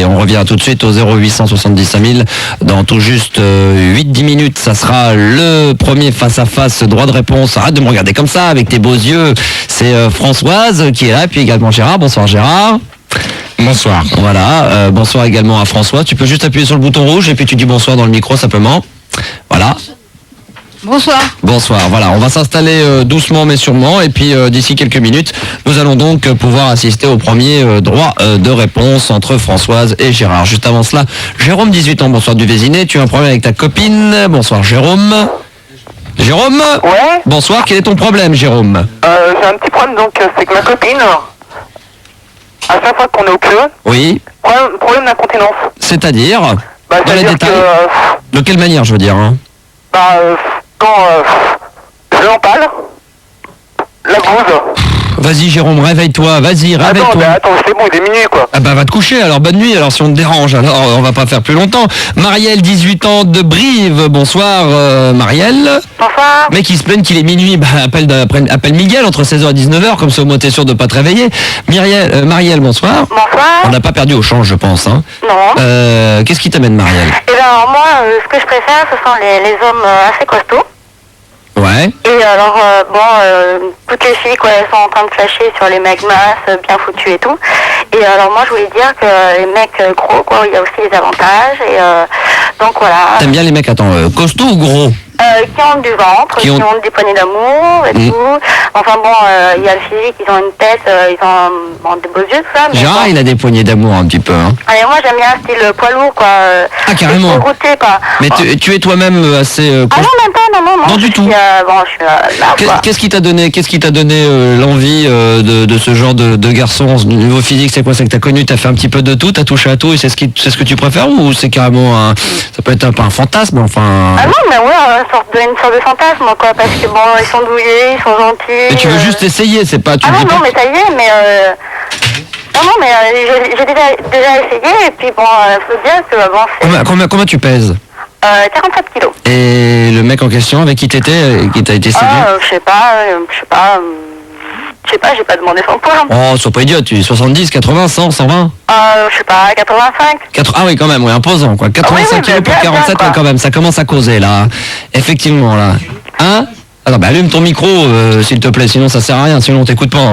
on revient tout de suite au 0870 5000. Dans tout juste 8-10 minutes, ça sera le premier face-à-face droit de réponse. Arrête de me regarder comme ça avec tes beaux yeux. C'est Françoise qui est là, puis également Gérard. Bonsoir Gérard. Bonsoir. Voilà, bonsoir également à François. Tu peux juste appuyer sur le bouton rouge et puis tu dis bonsoir dans le micro simplement. Voilà. Bonsoir. Bonsoir, voilà, on va s'installer doucement mais sûrement et puis d'ici quelques minutes, nous allons donc pouvoir assister au premier droit de réponse entre Françoise et Gérard. Juste avant cela, Jérôme, 18 ans, bonsoir du Vésiné, tu as un problème avec ta copine. Bonsoir Jérôme. Jérôme ? Ouais. Bonsoir, quel est ton problème Jérôme ? J'ai un petit problème, donc c'est que ma copine, à chaque fois qu'on est au queue, Oui, problème d'incontinence. c'est-à-dire Bah, dans les c'est-à-dire détails que, de quelle manière je veux dire hein quand je l'empale, la bouse. Vas-y Jérôme, réveille-toi, vas-y, Attends, réveille-toi. attends, c'est bon, il est minuit, quoi. Ah bah va te coucher, alors bonne nuit, alors si on te dérange, alors on va pas faire plus longtemps. Marielle, 18 ans de Brive, bonsoir Marielle. Bonsoir. Mec qui se plaigne qu'il est minuit, bah appelle Miguel entre 16h et 19h, comme ça au moins t'es sûr de pas te réveiller. Marielle, bonsoir. Bonsoir. On n'a pas perdu au change je pense. Hein. Non. Qu'est-ce qui t'amène Marielle? Et ben alors moi, ce que je préfère, ce sont les hommes assez costauds. Ouais. Et alors, toutes les filles, quoi, elles sont en train de flasher sur les mecs masses, bien foutus et tout. Et alors moi, je voulais dire que les mecs gros, quoi, il y a aussi des avantages. Et donc voilà. T'aimes bien les mecs, attends, costauds ou gros? Qui ont du ventre, qui ont des poignées d'amour et tout. Enfin bon, il y a le physique, ils ont une tête, ils ont des beaux yeux, tout ça. Mais Gérard, bon. il a des poignées d'amour un petit peu. Hein. Allez, moi j'aime bien style poids lourd, quoi. Ah, carrément. Goûter, quoi. Mais tu es toi-même assez... Ah non, même pas, non. Non, du tout. Je suis là, quoi. Qu'est-ce qui t'a donné l'envie de ce genre de garçon niveau physique? C'est quoi? C'est que t'as connu, t'as fait un petit peu de tout, t'as touché à tout et c'est ce que tu préfères, ou c'est carrément ça peut être un fantasme, enfin... Ah non, mais ouais, une sorte de fantasme, quoi, parce que bon, ils sont douillés, ils sont gentils. Et tu veux juste essayer, c'est pas... Ah non, mais ça y est, mais... Non, mais j'ai déjà essayé, et puis bon, faut dire que bon, c'est... Combien tu pèses? 47 kilos. Et le mec en question avec qui t'étais, qui t'a été séduit? Je sais pas, j'ai pas demandé son poids. Oh, sois pas idiot, tu es 70, 80, 100, 120? Je sais pas, 85. Ah oui, quand même, oui, imposant, quoi. 85 kilos pour 47, ouais, quand même, ça commence à causer, là. Effectivement, là. Hein? Attends, bah allume ton micro, s'il te plaît, sinon ça sert à rien, sinon on t'écoute pas.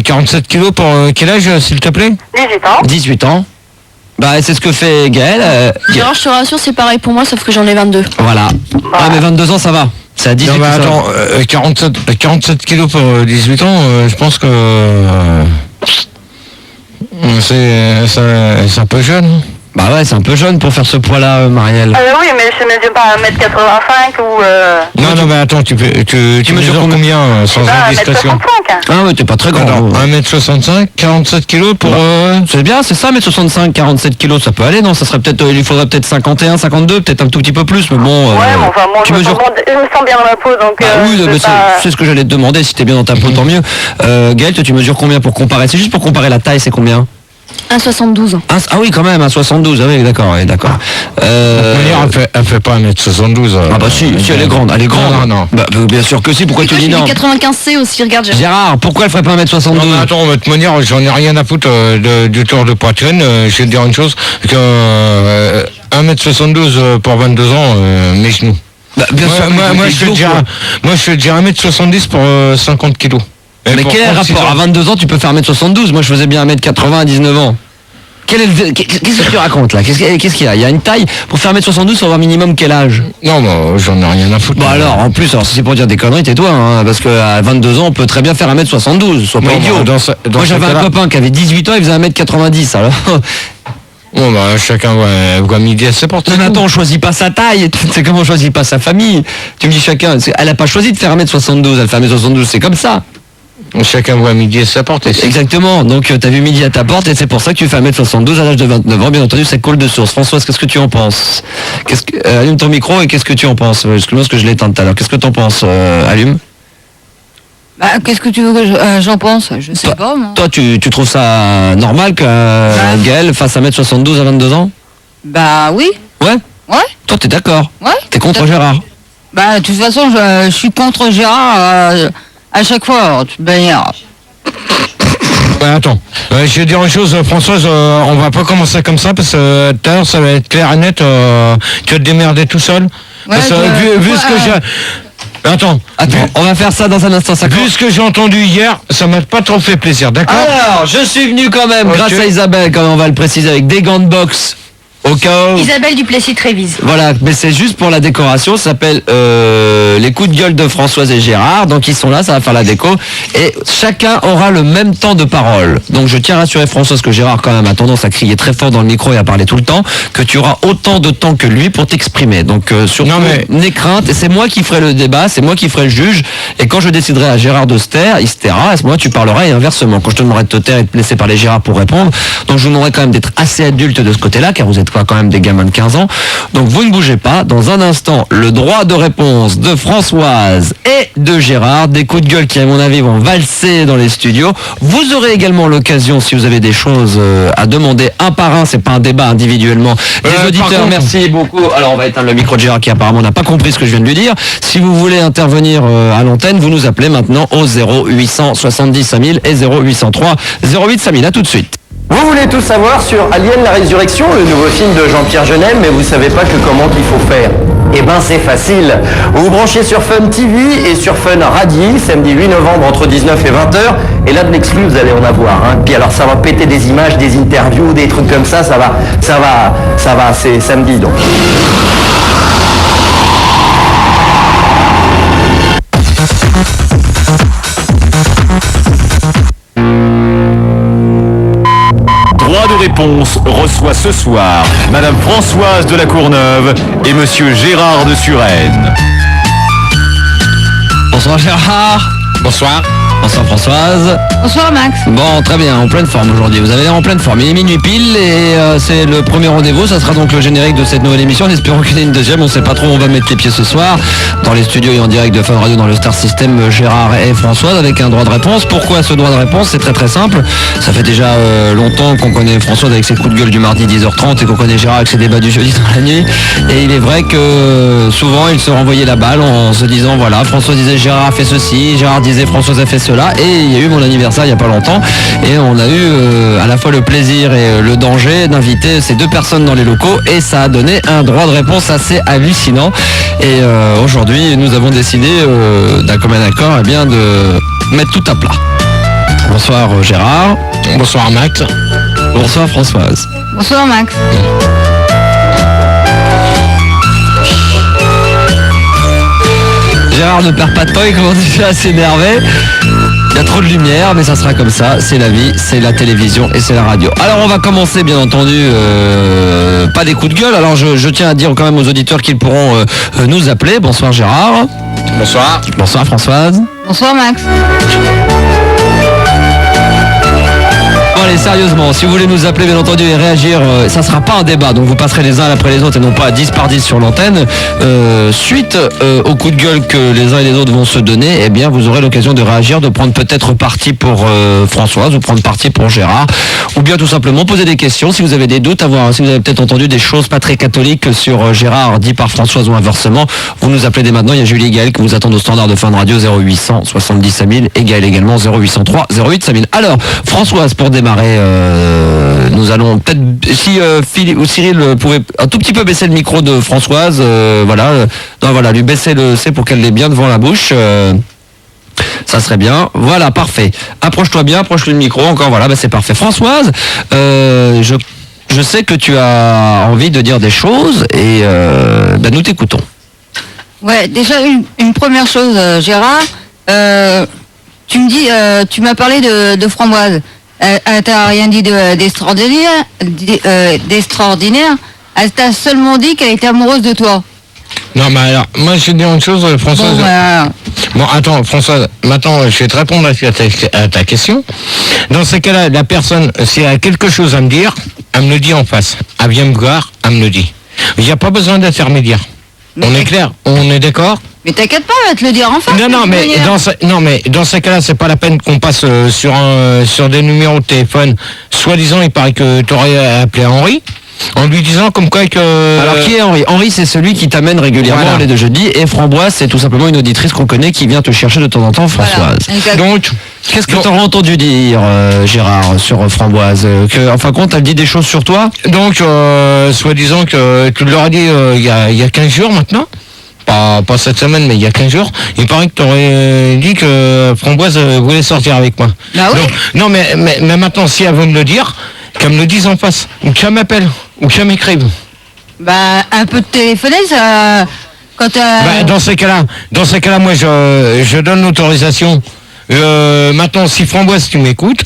47 kilos pour quel âge, s'il te plaît? 18 ans. 18 ans. Bah c'est ce que fait Gaël. Alors je te rassure, c'est pareil pour moi, sauf que j'en ai 22. Voilà. Ah mais 22 ans ça va. C'est à 18 ans. Non, mais attends, 47 kilos pour 18 ans, je pense que c'est un peu jeune. Bah ouais, c'est un peu jeune pour faire ce poids-là, Marielle. Oui, mais je mesure pas 1m85 ou... Non, mais attends, tu mesures combien sans indiscrétion? 1m65. Ah mais t'es pas très grand. Alors, 1m65, 47 kilos pour... C'est bien, c'est ça, 1m65, 47 kilos, ça peut aller, non? Ça serait peut-être, il faudrait peut-être 51, 52, peut-être un tout petit peu plus, mais bon... Ouais, mais enfin, moi, tu je me mesures... sens bien dans ma peau, donc... oui, mais c'est ce que j'allais te demander, si t'es bien dans ta peau, tant mieux. Gaël, toi, tu mesures combien pour comparer? C'est juste pour comparer la taille, c'est combien? 1,72. Ah oui, quand même, 1,72, ah oui, d'accord, oui, d'accord. Elle fait pas 1m72. Ah bah si, elle est grande, Non. Bah, bien sûr que si, pourquoi tu dis non? 95C aussi, regarde. Gérard, pourquoi elle ferait pas 1m72? Non, mais attends, de toute manière, j'en ai rien à foutre du tour de poitrine. Je vais te dire une chose, que 1m72 pour 22 ans, mes genoux. Bah, bien sûr, moi, je te dis 1m70 pour 50 kilos. Mais quel est le rapport? À 22 ans, tu peux faire 1m72. Moi, je faisais bien 1m80 à 19 ans. Qu'est-ce que tu racontes là? Qu'est-ce qu'il y a? Il y a une taille pour faire 1m72, il faut avoir minimum quel âge? Non, mais j'en ai rien à foutre. Bah alors, en plus, si c'est pour dire des conneries, tais-toi, hein, parce qu'à 22 ans, on peut très bien faire 1m72, sois pas idiot. Moi, j'avais un copain qui avait 18 ans, il faisait 1m90, alors... Bon, bah, chacun voit midi à ses portes. Mais attends, on choisit pas sa taille, c'est comme on choisit pas sa famille. Tu me dis chacun, elle a pas choisi de faire 1m72, elle fait 1m72, c'est comme ça. Chacun voit midi à sa porte. Exactement, donc t'as vu midi à ta porte et c'est pour ça que tu fais 1m72 à l'âge de 29 ans, bien entendu, ça coule de source. Françoise, qu'est-ce que tu en penses? Allume ton micro et qu'est-ce que tu en penses? Excuse-moi parce que je l'ai éteint tout à l'heure. Qu'est-ce que tu en penses? Allume. Bah, qu'est-ce que tu veux que j'en pense? Je sais pas, moi. Toi, tu trouves ça normal que Gaël fasse 1m72 à 22 ans? Bah oui. Ouais? Ouais. Toi, t'es d'accord? Ouais. T'es contre Gérard? Bah, de toute façon, je suis contre Gérard à chaque fois. De toute manière. Ouais, attends. Je vais dire une chose, Françoise, on va pas commencer comme ça parce que tout à l'heure ça va être clair et net. Tu vas te démerder tout seul. Parce que vu ce que j'ai. Attends, on va faire ça dans un instant. Ça vu ce que j'ai entendu hier, ça m'a pas trop fait plaisir, d'accord? Alors, je suis venu quand même, grâce à Isabelle, comme on va le préciser, avec des gants de boxe. Au cas où... Isabelle Duplessis-Trévise. Voilà, mais c'est juste pour la décoration, ça s'appelle les coups de gueule de Françoise et Gérard, donc ils sont là, ça va faire la déco, et chacun aura le même temps de parole. Donc je tiens à rassurer Françoise que Gérard quand même a tendance à crier très fort dans le micro et à parler tout le temps, que tu auras autant de temps que lui pour t'exprimer. Donc surtout, n'aie crainte, et c'est moi qui ferai le débat, c'est moi qui ferai le juge, et quand je déciderai à Gérard de se taire, il se taira, à ce moment tu parleras, et inversement, quand je te demanderai de te taire et de te laisser parler Gérard pour répondre, donc je vous demanderai quand même d'être assez adulte de ce côté-là, car vous êtes quand même des gamins de 15 ans. Donc vous ne bougez pas. Dans un instant, le droit de réponse de Françoise et de Gérard. Des coups de gueule qui, à mon avis, vont valser dans les studios. Vous aurez également l'occasion, si vous avez des choses à demander un par un, c'est pas un débat individuellement. Les auditeurs, merci beaucoup. Alors on va éteindre le micro de Gérard qui apparemment n'a pas compris ce que je viens de lui dire. Si vous voulez intervenir à l'antenne, vous nous appelez maintenant au 0800 70 5000 et 0803 08 5000. À tout de suite. Vous voulez tout savoir sur Alien la Résurrection, le nouveau film de Jean-Pierre Jeunet, mais vous savez pas que comment qu'il faut faire. Eh ben c'est facile. Vous vous branchez sur Fun TV et sur Fun Radio, samedi 8 novembre entre 19 et 20h. Et là de l'exclu, vous allez en avoir. Puis alors ça va péter des images, des interviews, des trucs comme ça va, c'est samedi donc. Droit de réponse reçoit ce soir Madame Françoise de la Courneuve et Monsieur Gérard de Suresnes. Bonsoir Gérard. Bonsoir. Bonsoir Françoise. Bonsoir Max. Bon, très bien, en pleine forme aujourd'hui. Vous avez l'air en pleine forme. Il est minuit pile et c'est le premier rendez-vous. Ça sera donc le générique de cette nouvelle émission. En espérant qu'il y ait une deuxième. On sait pas trop où on va mettre les pieds ce soir. Dans les studios et en direct de Fun Radio dans le Star System, Gérard et Françoise avec un droit de réponse. Pourquoi ce droit de réponse? C'est très très simple. Ça fait déjà longtemps qu'on connaît Françoise avec ses coups de gueule du mardi 10h30 et qu'on connaît Gérard avec ses débats du jeudi dans la nuit. Et il est vrai que souvent il se renvoyait la balle en se disant voilà, Françoise disait Gérard a fait ceci, Gérard disait Françoise a fait cela. Et il y a eu mon anniversaire il n'y a pas longtemps et on a eu à la fois le plaisir et le danger d'inviter ces deux personnes dans les locaux et ça a donné un droit de réponse assez hallucinant. Et aujourd'hui nous avons décidé d'un commun accord de mettre tout à plat. Bonsoir Gérard. Bonsoir Max. Bonsoir Françoise. Bonsoir Max. Gérard ne perd pas de temps, il commence déjà à s'énerver. Il y a trop de lumière, mais ça sera comme ça. C'est la vie, c'est la télévision et c'est la radio. Alors on va commencer, bien entendu, pas des coups de gueule. Alors je tiens à dire quand même aux auditeurs qu'ils pourront nous appeler. Bonsoir Gérard. Bonsoir. Bonsoir Françoise. Bonsoir Max. Bon allez, sérieusement, si vous voulez nous appeler bien entendu et réagir, ça sera pas un débat, donc vous passerez les uns après les autres et non pas à 10 par 10 sur l'antenne. Suite au coup de gueule que les uns et les autres vont se donner, eh bien vous aurez l'occasion de réagir, de prendre peut-être parti pour Françoise ou prendre parti pour Gérard, ou bien tout simplement poser des questions si vous avez des doutes, si vous avez peut-être entendu des choses pas très catholiques sur Gérard dit par Françoise ou inversement, vous nous appelez dès maintenant. Il y a Julie et Gaël qui vous attendent au standard de Fun Radio 0800 70 5000 et Gaël également 0803 08 5000. Alors Françoise, pour démarrer, nous allons peut-être, si Philippe ou Cyril pouvait un tout petit peu baisser le micro de Françoise, voilà, lui baisser le C pour qu'elle l'ait bien devant la bouche. Ça serait bien. Voilà, parfait. Approche-toi bien, approche-le le micro encore. Voilà, c'est parfait. Françoise, je sais que tu as envie de dire des choses et nous t'écoutons. Ouais, déjà une première chose, Gérard. Tu me dis, tu m'as parlé de Framboise. T'as rien dit d'extraordinaire. Elle t'a seulement dit qu'elle était amoureuse de toi. Non, mais alors, moi je vais dire une chose, Françoise. Bon, attends, Françoise, maintenant je vais te répondre à ta question. Dans ces cas-là, la personne, si elle a quelque chose à me dire, elle me le dit en face. Elle vient me voir, elle me le dit. Il n'y a pas besoin d'intermédiaire. On est clair, on est d'accord? Mais t'inquiète pas, elle va te le dire en face. Non, mais dans ces cas-là, c'est pas la peine qu'on passe sur des numéros de téléphone. Soi-disant, il paraît que tu aurais appelé Henri. en lui disant comme quoi que... Alors qui est Henri? Henri, c'est celui qui t'amène régulièrement Voilà. les deux jeudis, et Framboise, c'est tout simplement une auditrice qu'on connaît qui vient te chercher de temps en temps, Françoise. Exact. Donc, Qu'est-ce que tu auras entendu dire, Gérard, sur Framboise? Que, en fin de compte, elle dit des choses sur toi? donc soi-disant que tu leur as dit il y a 15 jours maintenant, pas cette semaine, mais il y a 15 jours, il paraît que tu aurais dit que Framboise voulait sortir avec moi. Bah oui. Donc, non, mais maintenant, si elle veut me le dire, qu'elle me le dise en face, ou qu'elle m'appelle, ou qu'elle m'écrive. Bah, un peu de téléphoner, ça... Quand Dans ces cas-là, moi, je donne l'autorisation. Maintenant, si Framboise, tu m'écoutes,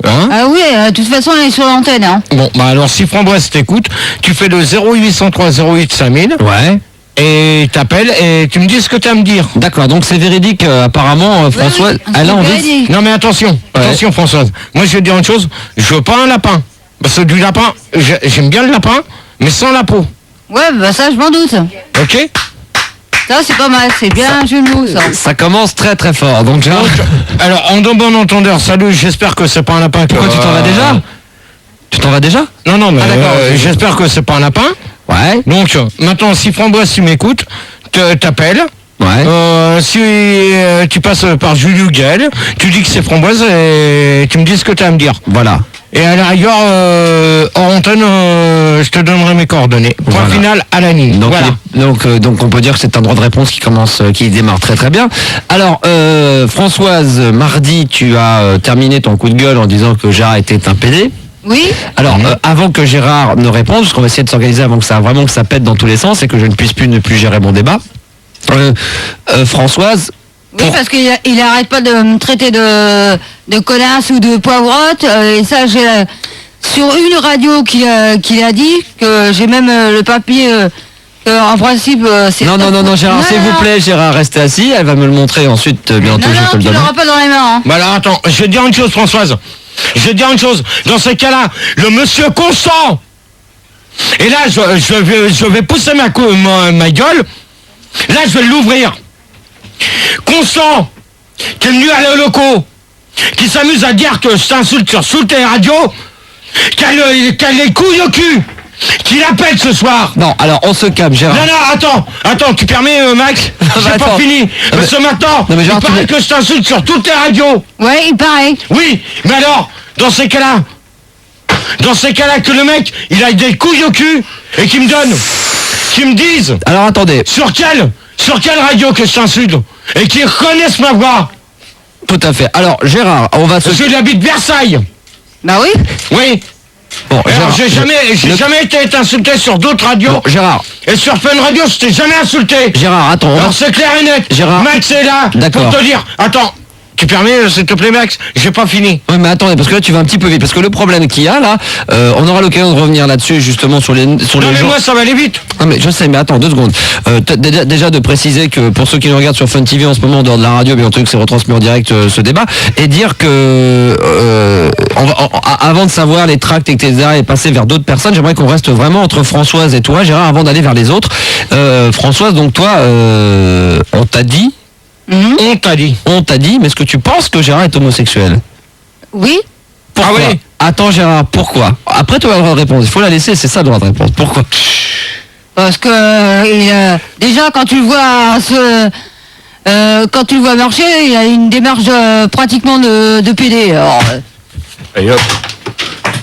hein? Ah oui, de toute façon, elle est sur l'antenne, hein. Bon, bah alors, si Framboise t'écoute, tu fais le 0803 08 5000. Ouais. Et t'appelles et tu me dis ce que tu as à me dire. D'accord, donc c'est véridique, apparemment, Françoise, oui, elle a c'est envie... véridique. Non mais attention Françoise. Moi je vais te dire une chose, je veux pas un lapin. Parce que du lapin, j'aime bien le lapin, mais sans la peau. Ouais, bah ça, je m'en doute. Ok? Ça, c'est pas mal, c'est bien un jeu de mots, ça. Ça commence très très fort, donc Gérard... Alors en bon entendeur, salut, j'espère que c'est pas un lapin. Pourquoi tu t'en vas déjà? Tu t'en vas déjà? Non mais Ah, d'accord, ok. j'espère que c'est pas un lapin. Ouais. Donc maintenant si Framboise tu m'écoutes, t'appelles. Ouais. Si tu passes par Julie ou Gaël, tu dis que c'est Framboise et tu me dis ce que tu as à me dire. Voilà. Et à la rigueur, hors antenne, je te donnerai mes coordonnées. Point Voilà. final à la ligne. Donc, Voilà. donc on peut dire que c'est un droit de réponse qui démarre très très bien. Alors Françoise, mardi tu as terminé ton coup de gueule en disant que Gérard était un PD. Oui. Alors avant que Gérard ne réponde, parce qu'on va essayer de s'organiser avant que ça pète dans tous les sens et que je ne puisse ne plus gérer mon débat. Françoise. Oui, parce qu'il arrête pas de me traiter de connasse ou de poivrotte. Et ça, j'ai sur une radio qu'il a dit, que j'ai même le papier, que, en principe, c'est... Non, Gérard, s'il vous plaît, Gérard, restez assis. Elle va me le montrer ensuite bientôt. Non, je te le tu donne. l'auras pas dans les mains. Hein. Bah alors attends, je vais te dire une chose Françoise. Je vais te dire une chose. Dans ces cas-là, le monsieur Constant. Et là, je vais pousser ma gueule. Là, je vais l'ouvrir. Constant, qui est venu à locaux, qui s'amuse à dire que je t'insulte sur tes radios, qui a les couilles au cul, qui l'appelle ce soir. Non, alors on se calme, Gérard. Non, attends, tu permets, Max? J'ai attends. pas fini. Parce que maintenant, Non, mais Gérard, il paraît que je t'insulte sur toutes tes radios. Ouais, il paraît. Oui, mais alors, dans ces cas-là, que le mec, il a des couilles au cul et qu'il me dise Alors attendez, sur quelle radio que je t'insulte et qu'il reconnaisse ma voix. tout à fait. Alors Gérard, on va se... Parce que j'habite Versailles. Bah oui. Oui. Bon, Alors, Gérard, j'ai jamais été insulté sur d'autres radios. Bon, Gérard, Et sur Fun Radio, je t'ai jamais insulté. Gérard, attends. Alors c'est clair et net. Gérard. Max est là D'accord. pour te dire. Attends, tu permets, s'il te plaît, Max? J'ai pas fini. Oui, mais attendez, parce que là tu vas un petit peu vite, parce que le problème qu'il y a là, on aura l'occasion de revenir là-dessus justement sur les Non, mais gens. moi, ça va aller vite. Ah mais je sais, mais attends 2 secondes. Déjà de préciser que pour ceux qui nous regardent sur Fun TV en ce moment, en dehors de la radio, bien entendu que c'est retransmis en direct ce débat, et dire que avant de savoir les tracts, etc. et passer vers d'autres personnes, j'aimerais qu'on reste vraiment entre Françoise et toi, Gérard, avant d'aller vers les autres. Françoise, donc toi, on t'a dit, On t'a dit. mais est-ce que tu penses que Gérard est homosexuel? Oui. Pourquoi? Ah oui. Attends Gérard, pourquoi? Après tu as le droit de répondre, il faut la laisser, c'est ça le droit de réponse. Pourquoi? Parce que déjà quand tu le vois quand tu le vois marcher, il a une démarche pratiquement de PD. Alors, Et hop.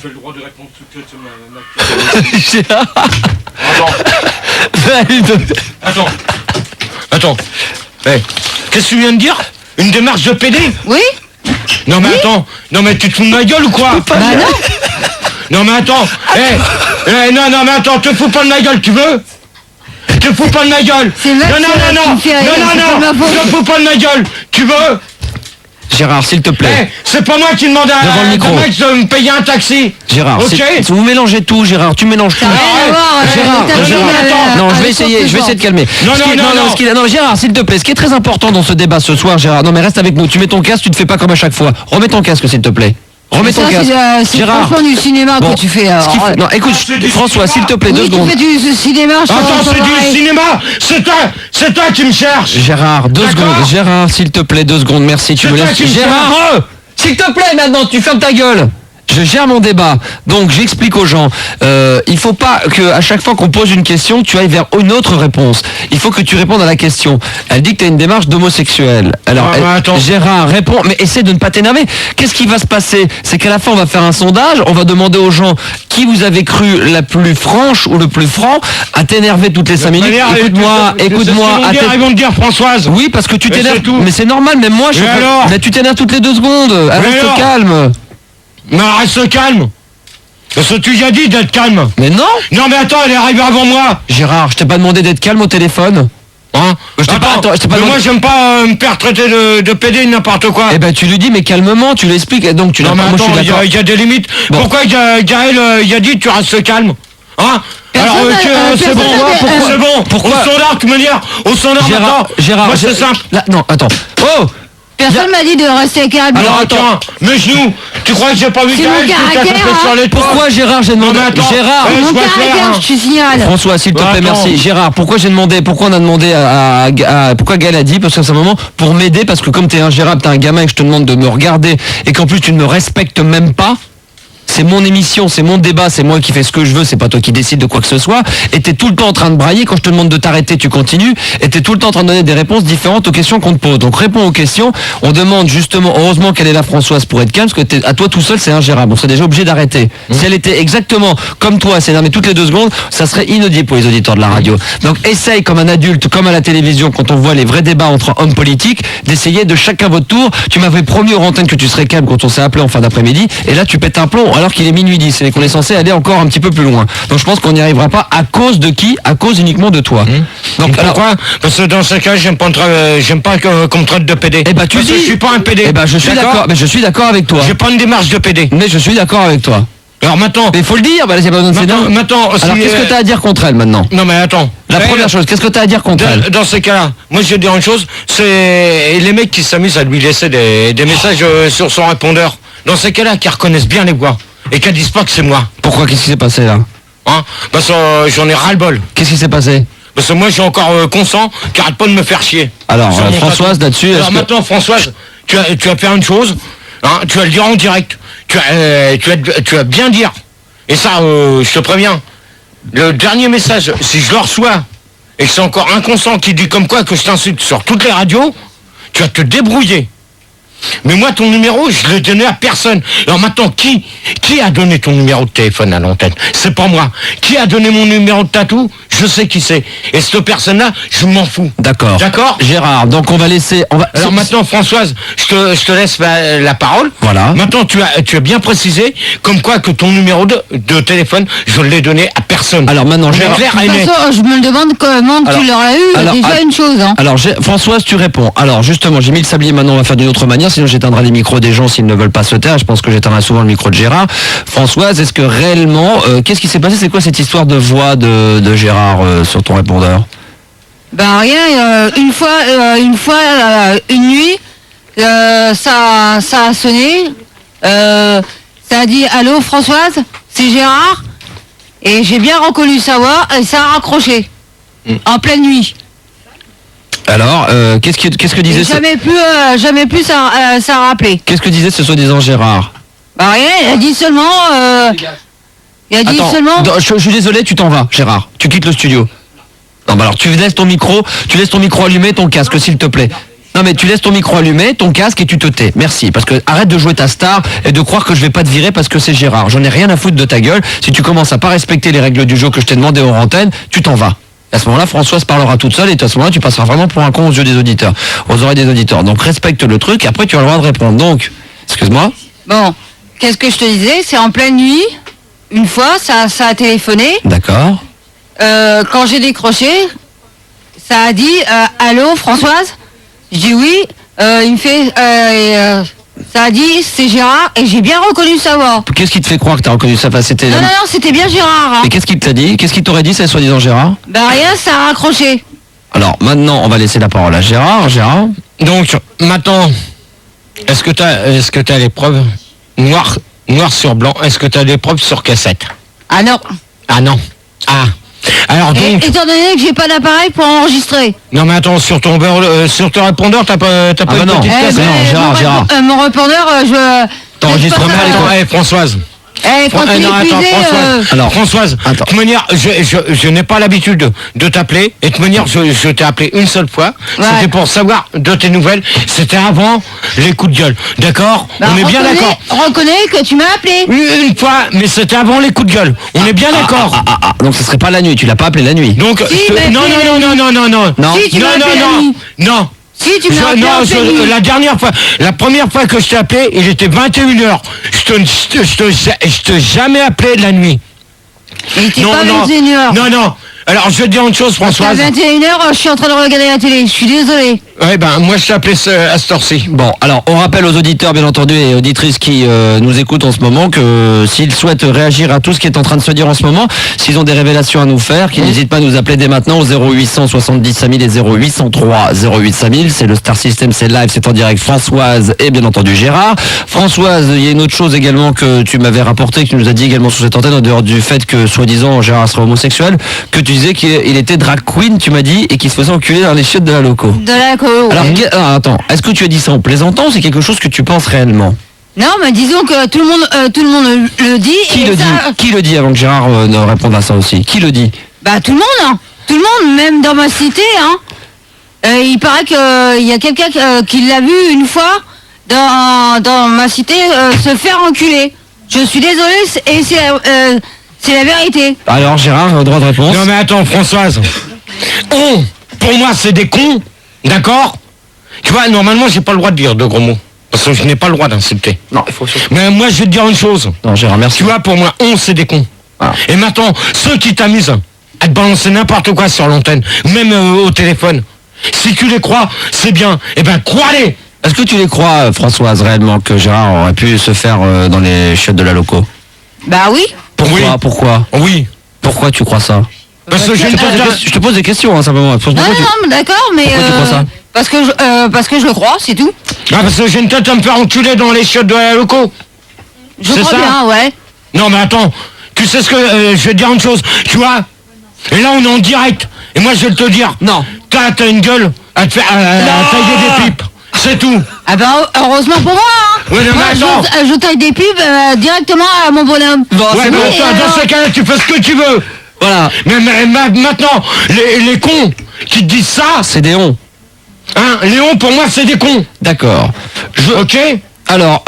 Tu as le droit de répondre tout de suite. Gérard. Attends. Hey, qu'est-ce que tu viens de dire? Une démarche de PD? oui. Non mais attends, non mais tu te fous de ma gueule ou quoi? Bah non. Non mais attends, non mais attends, te fous pas de ma gueule, tu veux? Te fous pas de ma gueule? C'est Max Non, qui me fait rire, c'est pas ma faute. te fous pas de ma gueule, tu veux? Gérard, s'il te plaît. C'est pas moi qui demande Devant le micro. à Max de me payer un taxi. Gérard, Ok. vous mélangez tout, Gérard, tu mélanges tout. Ça n'a rien à voir, Gérard, non, je vais essayer de calmer. Non, Non, Gérard, s'il te plaît, ce qui est très important dans ce débat ce soir, Gérard, non mais reste avec nous, tu mets ton casque, tu ne fais pas comme à chaque fois. Remets ton casque, s'il te plaît. Remets ton Ça, casque. c'est Gérard. franchement du cinéma Bon, que tu fais. Alors. Non, écoute, François, s'il te plaît, 2 Oui, tu secondes. fais du cinéma. je Attends, pense, c'est du pareil. cinéma. C'est toi qui me cherches. Gérard, 2 D'accord. secondes. Gérard, s'il te plaît, 2 secondes, merci, tu C'est me toi laisses. qui me Gérard, s'il te plaît, maintenant, tu fermes ta gueule. Je gère mon débat, donc j'explique aux gens. Il faut pas que à chaque fois qu'on pose une question, tu ailles vers une autre réponse. Il faut que tu répondes à la question. Elle dit que tu as une démarche d'homosexuel. Alors, Gérard répond, mais essaie de ne pas t'énerver. Qu'est-ce qui va se passer? C'est qu'à la fin, on va faire un sondage, on va demander aux gens qui vous avez cru la plus franche ou le plus franc à t'énerver toutes les 5 minutes. Écoute-moi. Ils vont te dire Françoise. Oui, parce que tu t'énerves. Mais c'est normal, même moi, mais tu t'énerves toutes les 2 secondes. Reste calme. Mais reste calme. Parce que tu lui as dit d'être calme. Mais non. Non mais attends, elle est arrivée avant moi. Gérard, je t'ai pas demandé d'être calme au téléphone. Hein? Moi j'aime pas me faire traiter de PD n'importe quoi. Eh ben tu lui dis mais calmement, tu l'expliques. Donc tu non mais attends, il y a des limites. Bon. Pourquoi Gaël il a dit tu restes calme? Hein? Alors c'est bon, c'est bon. Pourquoi? Au standard, tu me dire. Au standard maintenant. Gérard, moi c'est simple. Là, non, attends. Oh. Personne m'a dit de rester calme. Alors attends, mes genoux, tu crois que j'ai pas vu Gaël sur les toits? Pourquoi Gérard j'ai demandé? Gérard, mon caractère, je te signale. François, s'il te plaît, merci. Gérard, pourquoi on a demandé pourquoi Gaël a dit? Parce qu'à ce moment, pour m'aider, parce que comme t'es ingérable, t'es un gamin et que je te demande de me regarder et qu'en plus tu ne me respectes même pas. C'est mon émission, c'est mon débat, c'est moi qui fais ce que je veux, c'est pas toi qui décides de quoi que ce soit. Et t'es tout le temps en train de brailler, quand je te demande de t'arrêter, tu continues. Et t'es tout le temps en train de donner des réponses différentes aux questions qu'on te pose. Donc réponds aux questions, on demande justement, heureusement qu'elle est là Françoise pour être calme, parce que à toi tout seul c'est ingérable, on serait déjà obligé d'arrêter. Si elle était exactement comme toi, s'énerver toutes les 2 secondes, ça serait inaudible pour les auditeurs de la radio. Donc essaye comme un adulte, comme à la télévision, quand on voit les vrais débats entre hommes politiques, d'essayer de chacun votre tour. Tu m'avais promis aux antennes que tu serais calme quand on s'est appelé en fin d'après-midi, et là tu pètes un plomb alors qu'il est minuit 10 et qu'on est censé aller encore un petit peu plus loin. Donc je pense qu'on n'y arrivera pas à cause de qui? À cause uniquement de toi. Donc pourquoi? Parce que dans ce cas, j'aime pas qu'on me traite de PD. Eh ben tu dis. Je suis pas un PD. Eh ben je suis d'accord. Mais je suis d'accord avec toi. J'ai pas une démarche de PD. Mais je suis d'accord avec toi. Alors maintenant. Mais il faut le dire. Bah là, c'est pas besoin de s'énerver. Maintenant. Alors qu'est-ce que t'as à dire contre elle maintenant? Non mais attends. La première chose, qu'est-ce que t'as à dire contre elle? Dans ces cas-là, moi je vais dire une chose, c'est les mecs qui s'amusent à lui laisser des messages sur son répondeur. Dans ces cas-là, qui reconnaissent bien les voix. Et qu'elles disent pas que c'est moi. Pourquoi? Qu'est-ce qui s'est passé là? Hein? Parce que j'en ai ras-le-bol. Qu'est-ce qui s'est passé? Parce que moi j'ai encore consent qui arrête pas de me faire chier. Alors Françoise là-dessus. Alors maintenant Françoise, tu vas faire une chose, hein, tu vas le dire en direct. Tu vas bien dire. Et ça, je te préviens. Le dernier message, si je le reçois et que c'est encore un consent qui dit comme quoi que je t'insulte sur toutes les radios, tu vas te débrouiller. Mais moi, ton numéro, je l'ai donné à personne. Alors maintenant, qui a donné ton numéro de téléphone à l'antenne? C'est pas moi. Qui a donné mon numéro de tatou? Je sais qui c'est. Et cette personne-là, je m'en fous. D'accord. D'accord, Gérard, donc on va laisser... Alors maintenant, Françoise, je te laisse la parole. Voilà. Maintenant, tu as bien précisé, comme quoi que ton numéro de téléphone, je l'ai donné à personne. Alors maintenant, Gérard... De toute façon, je me demande comment tu l'auras eu. Déjà une chose. Hein. Alors, Françoise, tu réponds. Alors justement, j'ai mis le sablier, maintenant on va faire d'une autre manière, sinon j'éteindrai les micros des gens s'ils ne veulent pas se taire. Je pense que j'éteindrai souvent le micro de Gérard. Françoise, est-ce que réellement... qu'est-ce qui s'est passé? C'est quoi cette histoire de voix de Gérard sur ton répondeur? Ben rien, une nuit, ça a sonné, ça a dit « Allô Françoise, c'est Gérard ?» Et j'ai bien reconnu sa voix et ça a raccroché, en pleine nuit. Alors, qu'est-ce que disait... Jamais plus ça a rappelé. Qu'est-ce que disait ce soi-disant Gérard? Ben rien, il a dit seulement... Je suis désolé, tu t'en vas, Gérard. Tu quittes le studio. Non, bah alors tu laisses ton micro allumé, ton casque, s'il te plaît. Non mais tu laisses ton micro allumé, ton casque et tu te tais. Merci. Parce que arrête de jouer ta star et de croire que je vais pas te virer parce que c'est Gérard. J'en ai rien à foutre de ta gueule. Si tu commences à pas respecter les règles du jeu que je t'ai demandé en antenne, tu t'en vas. À ce moment-là, Françoise parlera toute seule et à ce moment-là, tu passeras vraiment pour un con aux yeux des auditeurs, aux oreilles des auditeurs. Donc respecte le truc et après tu as le droit de répondre. Donc, excuse-moi. Bon, qu'est-ce que je te disais? C'est en pleine nuit. Une fois, ça a téléphoné. D'accord. Quand j'ai décroché, ça a dit allô Françoise? Je dis oui. Il me fait ça a dit c'est Gérard et j'ai bien reconnu sa voix. Qu'est-ce qui te fait croire que tu as reconnu sa voix? C'était non, c'était bien Gérard. Hein. Et qu'est-ce qu'il t'a dit? Qu'est-ce qu'il t'aurait dit, c'est soi-disant Gérard? Ben rien, ça a raccroché. Alors maintenant, on va laisser la parole à Gérard. Gérard. Donc maintenant, est-ce que t'as les preuves noir sur blanc? Est-ce que tu as des preuves sur cassette? Ah non. Ah non. Ah. Alors donc... Étant donné que j'ai pas d'appareil pour enregistrer. Non mais attends, sur ton répondeur, t'as pas bah une non. petite caisse, non, Gérard. Mon répondeur, je... T'enregistres mal, Françoise. Quand il est épuisé... Alors, Françoise, de toute manière, je n'ai pas l'habitude de t'appeler. Et de toute manière, je t'ai appelé une seule fois. Ouais. C'était pour savoir de tes nouvelles. C'était avant les coups de gueule. D'accord? On est bien d'accord. Reconnais que tu m'as appelé. Une fois, mais c'était avant les coups de gueule. On est bien d'accord. Donc ce serait pas la nuit, tu l'as pas appelé la nuit. Donc, Si, mais non. Si, tu m'as appelé la nuit. Non. Si, tu m'as appelé en pleine nuit. La première fois que je t'ai appelé, il était 21h. Je t'ai jamais appelé de la nuit. Mais il était pas 21h. Non. Alors, je vais te dire une chose, À Françoise. 21h, je suis en train de regarder la télé. Je suis désolé. Ouais, ben, moi, je t'ai appelé à cette heure-ci. Bon, alors on rappelle aux auditeurs, bien entendu, et auditrices qui nous écoutent en ce moment, que s'ils souhaitent réagir à tout ce qui est en train de se dire en ce moment, s'ils ont des révélations à nous faire, qu'ils n'hésitent pas à nous appeler dès maintenant au 0800 70 5000 et 0803 08 5000. C'est le Star System, c'est live, c'est en direct. Françoise et bien entendu Gérard. Françoise, il y a une autre chose également que tu m'avais rapporté, que tu nous as dit également sur cette antenne, en dehors du fait que soi-disant Gérard serait homosexuel, que tu disais qu'il était drag queen, tu m'as dit, et qu'il se faisait enculer dans les chiottes de la loco. De la co. Alors, attends, est-ce que tu as dit ça en plaisantant ou c'est quelque chose que tu penses réellement? Non, mais disons que tout le monde le dit. Qui et le ça- dit? Qui le dit avant que Gérard ne réponde à ça aussi? Qui le dit? Bah tout le monde, hein. Tout le monde, même dans ma cité, hein. Il paraît qu'il y a quelqu'un qui l'a vu une fois dans ma cité se faire enculer. Je suis désolé, et c'est la vérité. Alors Gérard, droit de réponse. Non, mais attends, Françoise. Pour moi, c'est des cons. D'accord? Tu vois, normalement, j'ai pas le droit de dire de gros mots. Parce que je n'ai pas le droit d'insulter. Non, il faut surtout. Mais moi, je vais te dire une chose. Non, Gérard, merci. Tu vois, pour moi, c'est des cons. Ah. Et maintenant, ceux qui t'amusent à te balancer n'importe quoi sur l'antenne, même au téléphone, si tu les crois, c'est bien. Eh ben, crois-les. Est-ce que tu les crois, Françoise, réellement, que Gérard aurait pu se faire dans les chiottes de la loco? Bah oui. Pourquoi? Oui. Pourquoi? Oui. Pourquoi tu crois ça? Parce que Je te pose des questions, hein, simplement. Non, Pourquoi tu- non, d'accord, mais Pourquoi tu crois ça parce que je le crois, c'est tout. Ah, parce que j'ai une tête à me faire enculer dans les chiottes de la loco. Je C'est crois ça bien, ouais. Non, mais attends, tu sais ce que... je vais te dire une chose, tu vois. Et là, on est en direct. Et moi, je vais te dire. Non. T'as une gueule à te faire à tailler des pipes. C'est tout. Ah ben heureusement pour moi, hein. Ouais, non, Moi, mais attends. je taille des pubs directement à mon bonhomme. Bon, Ouais, c'est mais bon. attends, dans ce cas-là, tu fais ce que tu veux. Voilà. Mais maintenant, les cons qui te disent ça, C'est des hons. hein, Léon, pour moi, c'est des cons. D'accord. Ok? Alors,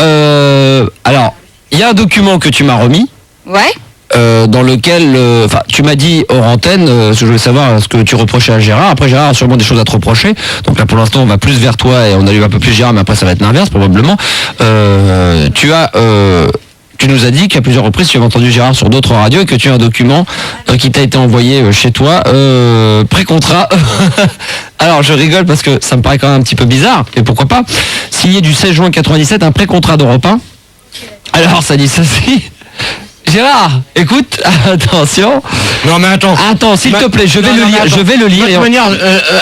il y a un document que tu m'as remis. Ouais. Dans lequel, enfin, tu m'as dit hors antenne, je voulais savoir ce que tu reprochais à Gérard. Après, Gérard a sûrement des choses à te reprocher. Donc là, pour l'instant, on va plus vers toi et on allume un peu plus Gérard, mais après, ça va être l'inverse probablement. Tu nous as dit qu'à plusieurs reprises, tu avais entendu Gérard sur d'autres radios et que tu as un document qui t'a été envoyé chez toi, pré-contrat. Alors, je rigole parce que ça me paraît quand même un petit peu bizarre, mais pourquoi pas. Signé du 16 juin 97, un pré-contrat d'Europe 1. Alors, ça dit ceci. Gérard, écoute, attention. Non, mais attends. Attends, s'il te plaît, je vais le lire. Je vais le lire. De toute manière,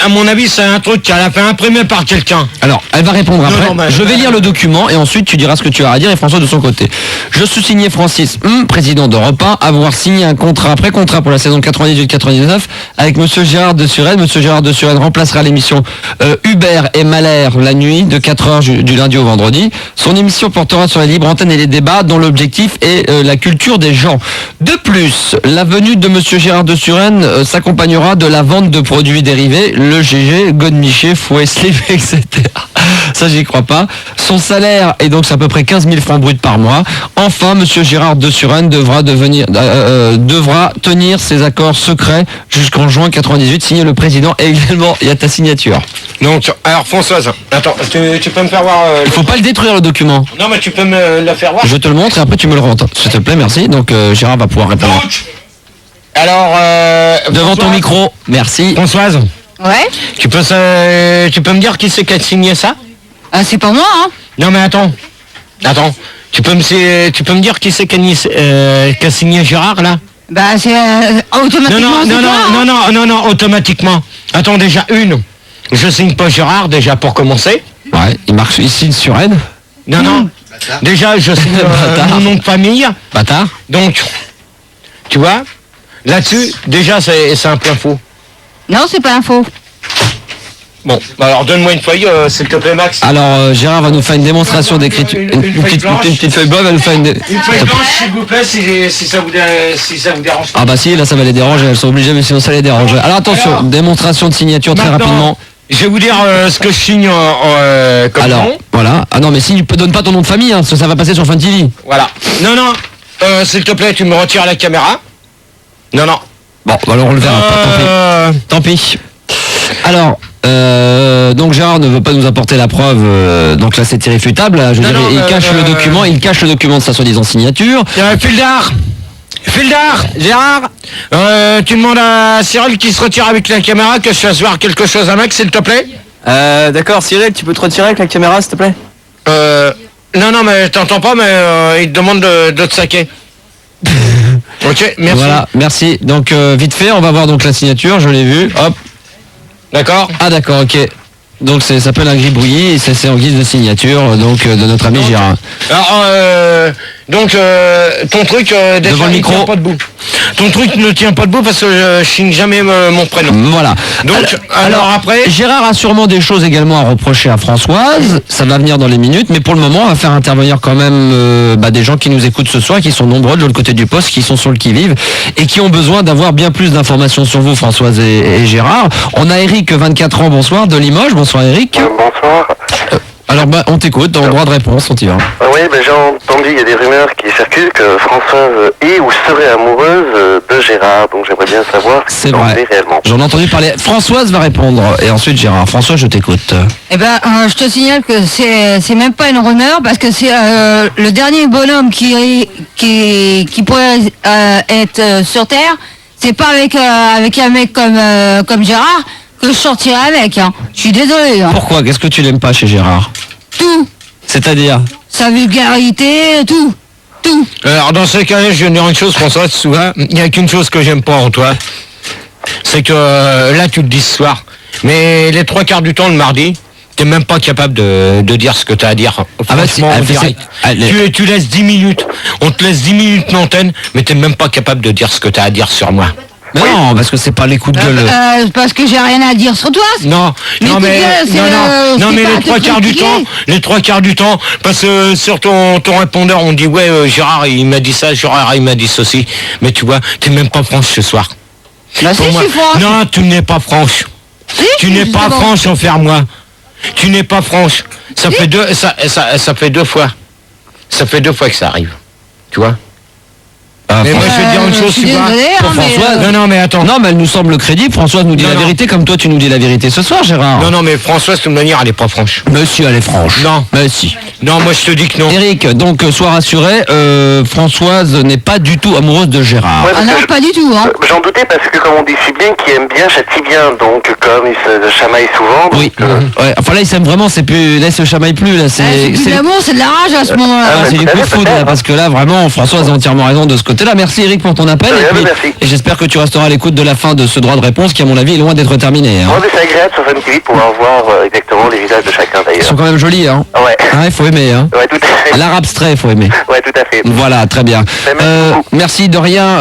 à mon avis, c'est un truc qu'elle a fait imprimer par quelqu'un. Alors, elle va répondre après. non, mais- je vais lire le document et ensuite tu diras ce que tu as à dire et François de son côté. Je suis signé Francis, président d'Europe 1, avoir signé un contrat, pré-contrat pour la saison 98-99 avec Monsieur Gérard de Suren. Monsieur Gérard de Suren remplacera l'émission Hubert et Malher la nuit de 4h du lundi au vendredi. Son émission portera sur la libre antenne et les débats dont l'objectif est la culture des gens. De plus, la venue de Monsieur Gérard de Suren s'accompagnera de la vente de produits dérivés, le GG, Godemiché, Fouet, Slip, etc. Ça, j'y crois pas. Son salaire est donc à peu près 15 000 francs bruts par mois. Enfin, Monsieur Gérard de Suren devra tenir ses accords secrets jusqu'en juin 98, signé le président et également, il y a ta signature. Donc, alors Françoise, attends, tu peux me faire voir... Il faut pas le détruire le document. Non, mais tu peux me la faire voir. Je te le montre et après tu me le rends. S'il te plaît, merci. Donc Gérard va pouvoir répondre. Donc, alors... Devant ton Françoise- micro, merci. Françoise, Ouais. tu peux me dire qui c'est qui a signé ça? Ah, c'est pas moi, hein. Non, mais attends. Tu peux me dire qui c'est qui a signé Gérard, là? Bah c'est automatiquement. c'est toi, hein. Non, automatiquement. Attends, déjà je signe pas Gérard, déjà, pour commencer. Ouais, il signe sur N. Non. Déjà, je signe Bâtard. mon nom de famille. Bâtard. Donc, tu vois, Là-dessus, déjà, c'est un point faux. Non, c'est pas un faux. Bon, bah alors donne-moi une feuille, s'il te plaît, Max. Alors Gérard va nous faire une démonstration d'écriture. Une feuille blanche. Une petite feuille blanche, elle nous fait Une feuille blanche, s'il vous plaît, si ça vous dérange pas. Ah bah si, là ça va les déranger, elles sont obligées, mais sinon ça les dérange. Alors attention, Alors, démonstration de signature très maintenant, rapidement. Je vais vous dire ce que je signe comme Alors, nom. voilà. Ah non, mais si, donne pas ton nom de famille, hein, ça va passer sur Fun TV. Voilà. Non, s'il te plaît, tu me retires la caméra. Non. Bon, alors on le verra pas, tant pis. Alors, donc Gérard ne veut pas nous apporter la preuve, donc là c'est irréfutable. Là, je dirais, il cache le document de sa soi-disant signature. Fildar, Gérard, tu demandes à Cyril qui se retire avec la caméra que je fasse voir quelque chose à Max, s'il te plaît. D'accord, Cyril, tu peux te retirer avec la caméra, s'il te plaît? Non, mais t'entends pas, mais il te demande de te saquer. Ok, merci. Voilà, merci. Donc vite fait, on va voir donc la signature, je l'ai vue. Hop. D'accord. Ah d'accord, ok. Donc ça s'appelle un gribouillis et c'est en guise de signature donc de notre ami Gérard. Alors, ton truc devant le micro. tient pas debout. Ton truc ne tient pas debout parce que je signe jamais mon prénom. Voilà. Donc alors après, Gérard a sûrement des choses également à reprocher à Françoise. Ça va venir dans les minutes, mais pour le moment, on va faire intervenir quand même des gens qui nous écoutent ce soir, qui sont nombreux de l'autre côté du poste, qui sont sur le qui-vive et qui ont besoin d'avoir bien plus d'informations sur vous, Françoise et Gérard. On a Eric, 24 ans, bonsoir, de Limoges. Bonsoir Eric. Bonsoir. Alors en t'écoute, dans le droit de réponse, on t'y va. Oui, j'ai entendu, il y a des rumeurs qui circulent que Françoise est ou serait amoureuse de Gérard, donc j'aimerais bien savoir ce C'est qu'il en vrai. est réellement. J'en ai entendu parler. Françoise va répondre et ensuite Gérard. François, je t'écoute. Eh ben, je te signale que c'est même pas une rumeur parce que c'est le dernier bonhomme qui pourrait être sur Terre. C'est pas avec un mec comme Gérard que je sortirai avec. Hein. Je suis désolé. Hein. Pourquoi? Qu'est-ce que tu n'aimes pas chez Gérard? Tout. C'est-à-dire? Sa vulgarité, tout. alors dans ce cas-là, je vais dire une chose, François, souvent, il n'y a qu'une chose que j'aime pas en toi, c'est que là tu le dis ce soir, mais les 3/4 du temps le mardi, t'es même pas capable de dire ce que t'as à dire. Franchement, en direct. Tu laisses 10 minutes, on te laisse 10 minutes d'antenne, mais t'es même pas capable de dire ce que t'as à dire sur moi. Mais non, parce que c'est pas les coups de gueule. Parce que j'ai rien à dire sur toi. Non, mais les 3/4 du temps, parce que sur ton répondeur, on dit ouais, Gérard il m'a dit ça, Gérard il m'a dit ceci, mais tu vois, t'es même pas franche ce soir. Bah si, je suis franche. Non, tu n'es pas franche. Tu n'es pas franche envers moi. Tu n'es pas franche. Ça fait deux fois. Ça fait 2 fois que ça arrive. Tu vois. Mais moi je vais te dire une chose, tu vois. Pour Françoise. Non, mais attends. Non, mais elle nous semble crédible. Françoise nous dit la vérité comme toi tu nous dis la vérité ce soir, Gérard. Non, mais Françoise, de toute manière, elle est pas franche. Monsieur, elle est franche. Non. Mais si. Non, moi je te dis que non. Eric, donc sois rassuré, Françoise n'est pas du tout amoureuse de Gérard. Ouais, Ah non, pas du tout. Hein. J'en doutais parce que comme on dit si bien, qui aime bien châtie bien, donc comme il se chamaille souvent. Oui. Ouais. Enfin là, il s'aime vraiment. C'est plus. Là, il se chamaille plus. Là, C'est plus de l'amour, c'est de la rage à ce moment-là. Ah, c'est du coup de foudre là, parce que là vraiment Françoise a entièrement raison de ce côté-là. Merci Eric pour ton appel Merci. et j'espère que tu resteras à l'écoute de la fin de ce droit de réponse qui à mon avis est loin d'être terminé. Hein. Ouais, mais c'est agréable sur Fun TV de pouvoir voir exactement les visages de chacun Ils d'ailleurs. sont quand même jolis, hein. Ouais. Il faut aimer, hein. Ouais, tout à fait. L'art abstrait, il faut aimer. Ouais, tout à fait. Voilà, très bien. Merci beaucoup. Merci de rien.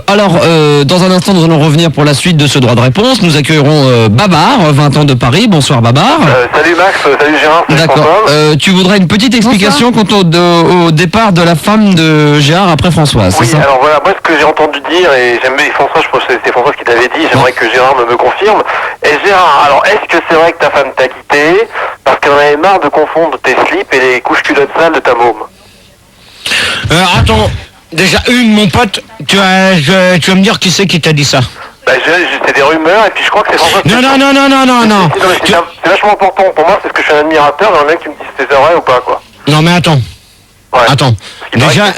Alors, dans un instant, nous allons revenir pour la suite de ce droit de réponse. Nous accueillerons Babar, 20 ans de Paris. Bonsoir Babar. Salut Max, salut Gérard, salut D'accord. François. Tu voudrais une petite explication quant au départ de la femme de Gérard après Françoise, Oui, c'est ça? alors voilà, moi ce que j'ai entendu dire, et j'aime bien François, je pense que c'était François qui t'avait dit, j'aimerais que Gérard me confirme. Et Gérard, alors est-ce que c'est vrai que ta femme t'a quitté parce qu'elle en avait marre de confondre tes slips et les couches culottes sales de ta môme? Attends, déjà mon pote, tu vas me dire qui c'est qui t'a dit ça? Bah, c'est des rumeurs, et puis je crois que c'est François. Non. C'est vachement important pour moi, parce que je suis un admirateur, et un mec qui me dit si c'est vrai ou pas, quoi. Non mais attends. Ouais. Attends. Déjà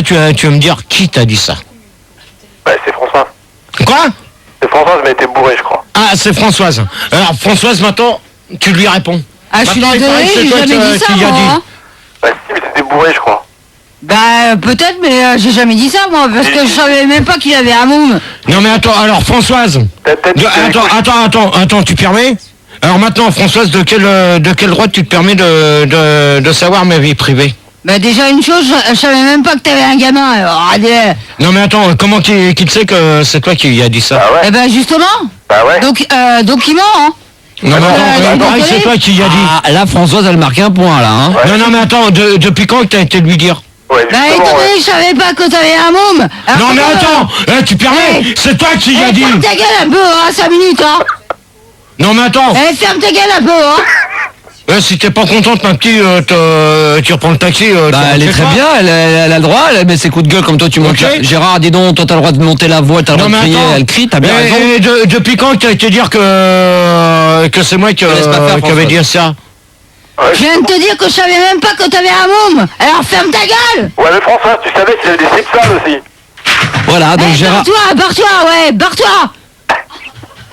tu vas me dire qui t'a dit ça? Bah, c'est François. Quoi? C'est Françoise, mais elle était bourrée, je crois. Ah, c'est Françoise. Alors Françoise, maintenant, tu lui réponds. Ah, je suis Maintenant, il paraît désolée, que j'ai toi, jamais dit ça, tu y as moi. dit. Hein. Bah, si, mais c'était bourré, je crois. Bah, peut-être, mais j'ai jamais dit ça, moi, parce que je savais même pas qu'il avait un môme. Non mais attends, alors Françoise. Attends, tu permets? Alors maintenant, Françoise, de quel droit tu te permets de savoir ma vie privée? Bah déjà une chose, je savais même pas que t'avais un gamin. Alors, Non mais attends, comment qu'il sait que c'est toi qui a dit ça? Bah ouais. Eh ben justement. Bah ouais. Donc il ment, hein. Non mais attends, pareil, c'est toi qui a dit. Ah, là, Françoise, elle marque un point, là. Hein. Ouais. Non mais attends, depuis quand que t'as été lui dire? Ouais, Bah justement, étant ouais. donné que je savais pas que t'avais un môme. Alors, Non mais attends, tu permets, Hey. c'est toi qui a dit. Ferme ta gueule un peu, hein, 5 minutes, hein. Non mais attends, Ferme ta gueule un peu, hein. si t'es pas contente ma petite, tu reprends le taxi. Bah, elle est très bien, elle a le droit, elle met ses coups de gueule comme toi tu montes. Ok. Gérard, dis donc, toi t'as le droit de monter la voix, t'as le droit de crier, elle crie, t'as bien raison. Et depuis quand que t'as été dire que c'est moi qui laisse pas faire, qui avait François. dit ça? Je viens de te dire que je savais même pas que t'avais un môme. Alors ferme ta gueule. Ouais, mais François, tu savais qu'il avait des slips sales aussi. Voilà, donc Gérard, Barre-toi, ouais, barre-toi.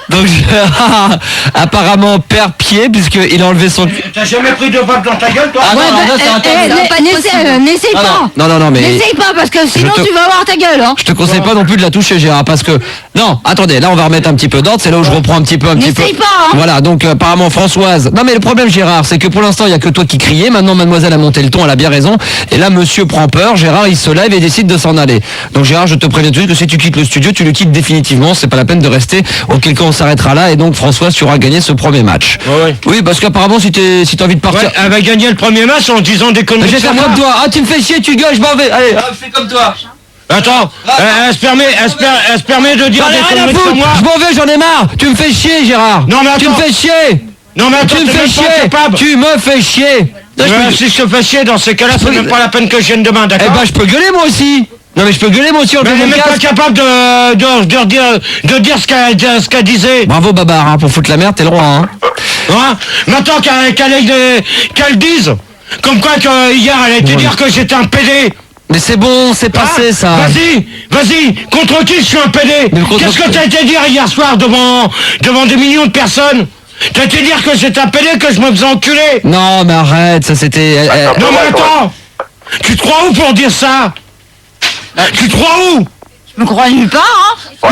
donc Gérard apparemment perd pied puisqu'il a enlevé son... T'as jamais pris de vape dans ta gueule toi? Ah non, non, ça, c'est interdit. N'essaye pas. Non, mais... N'essaye pas parce que sinon te- tu vas avoir ta gueule, hein. Je te conseille pas non plus de la toucher, Gérard, parce que... Non, attendez, là on va remettre un petit peu d'ordre, c'est là où je reprends un petit peu. N'essaye pas, hein. Voilà, donc apparemment Françoise... Non mais le problème, Gérard, c'est que pour l'instant il y a que toi qui criais, maintenant mademoiselle a monté le ton, elle a bien raison, et là monsieur prend peur, Gérard il se lève et décide de s'en aller. Donc Gérard, je te préviens tout de suite que si tu quittes le studio, tu le quittes définitivement, c'est pas la peine de rester, auquel cas on s'arrêtera là, et donc Françoise, tu auras gagné ce premier match. Ouais. Oui, parce qu'apparemment si t'as envie de partir... Ouais, elle va gagner le premier match en disant des Mais conneries. je vais sur faire moi. comme toi, ah tu me fais chier, tu gueules, je m'en vais, allez, fais comme toi. Attends, elle se permet de dire J'en ai des rien à conneries sur foutre, moi. je m'en vais, j'en ai marre. Tu me fais chier, Gérard. Non, mais tu me attends. fais chier. Non mais attends, Tu me t'es fais même pas chier. capable. Tu me fais chier. Non, je peux- Si je te fais chier dans ces cas-là, c'est même pas la peine que je vienne demain, Eh d'accord? ben, je peux gueuler moi aussi. Non mais je peux gueuler moi aussi en Mais elle faisant est mon même pas casque. capable de dire ce qu'elle disait. Bravo Babar, hein, pour foutre la merde, t'es le roi. Hein. Hein? Maintenant qu'elle dise, comme quoi que hier elle a été dire que j'étais un PD. Mais c'est bon, c'est passé Hein? ça. Vas-y, contre qui je suis un PD? Mais contre- Qu'est-ce que t'as été dire hier soir devant des millions de personnes? T'as été dire que j'étais un PD, que je me faisais enculer? Non mais arrête, ça c'était... Non mais attends! Tu te crois où pour dire ça? Tu te crois où? Je me crois nulle part, hein.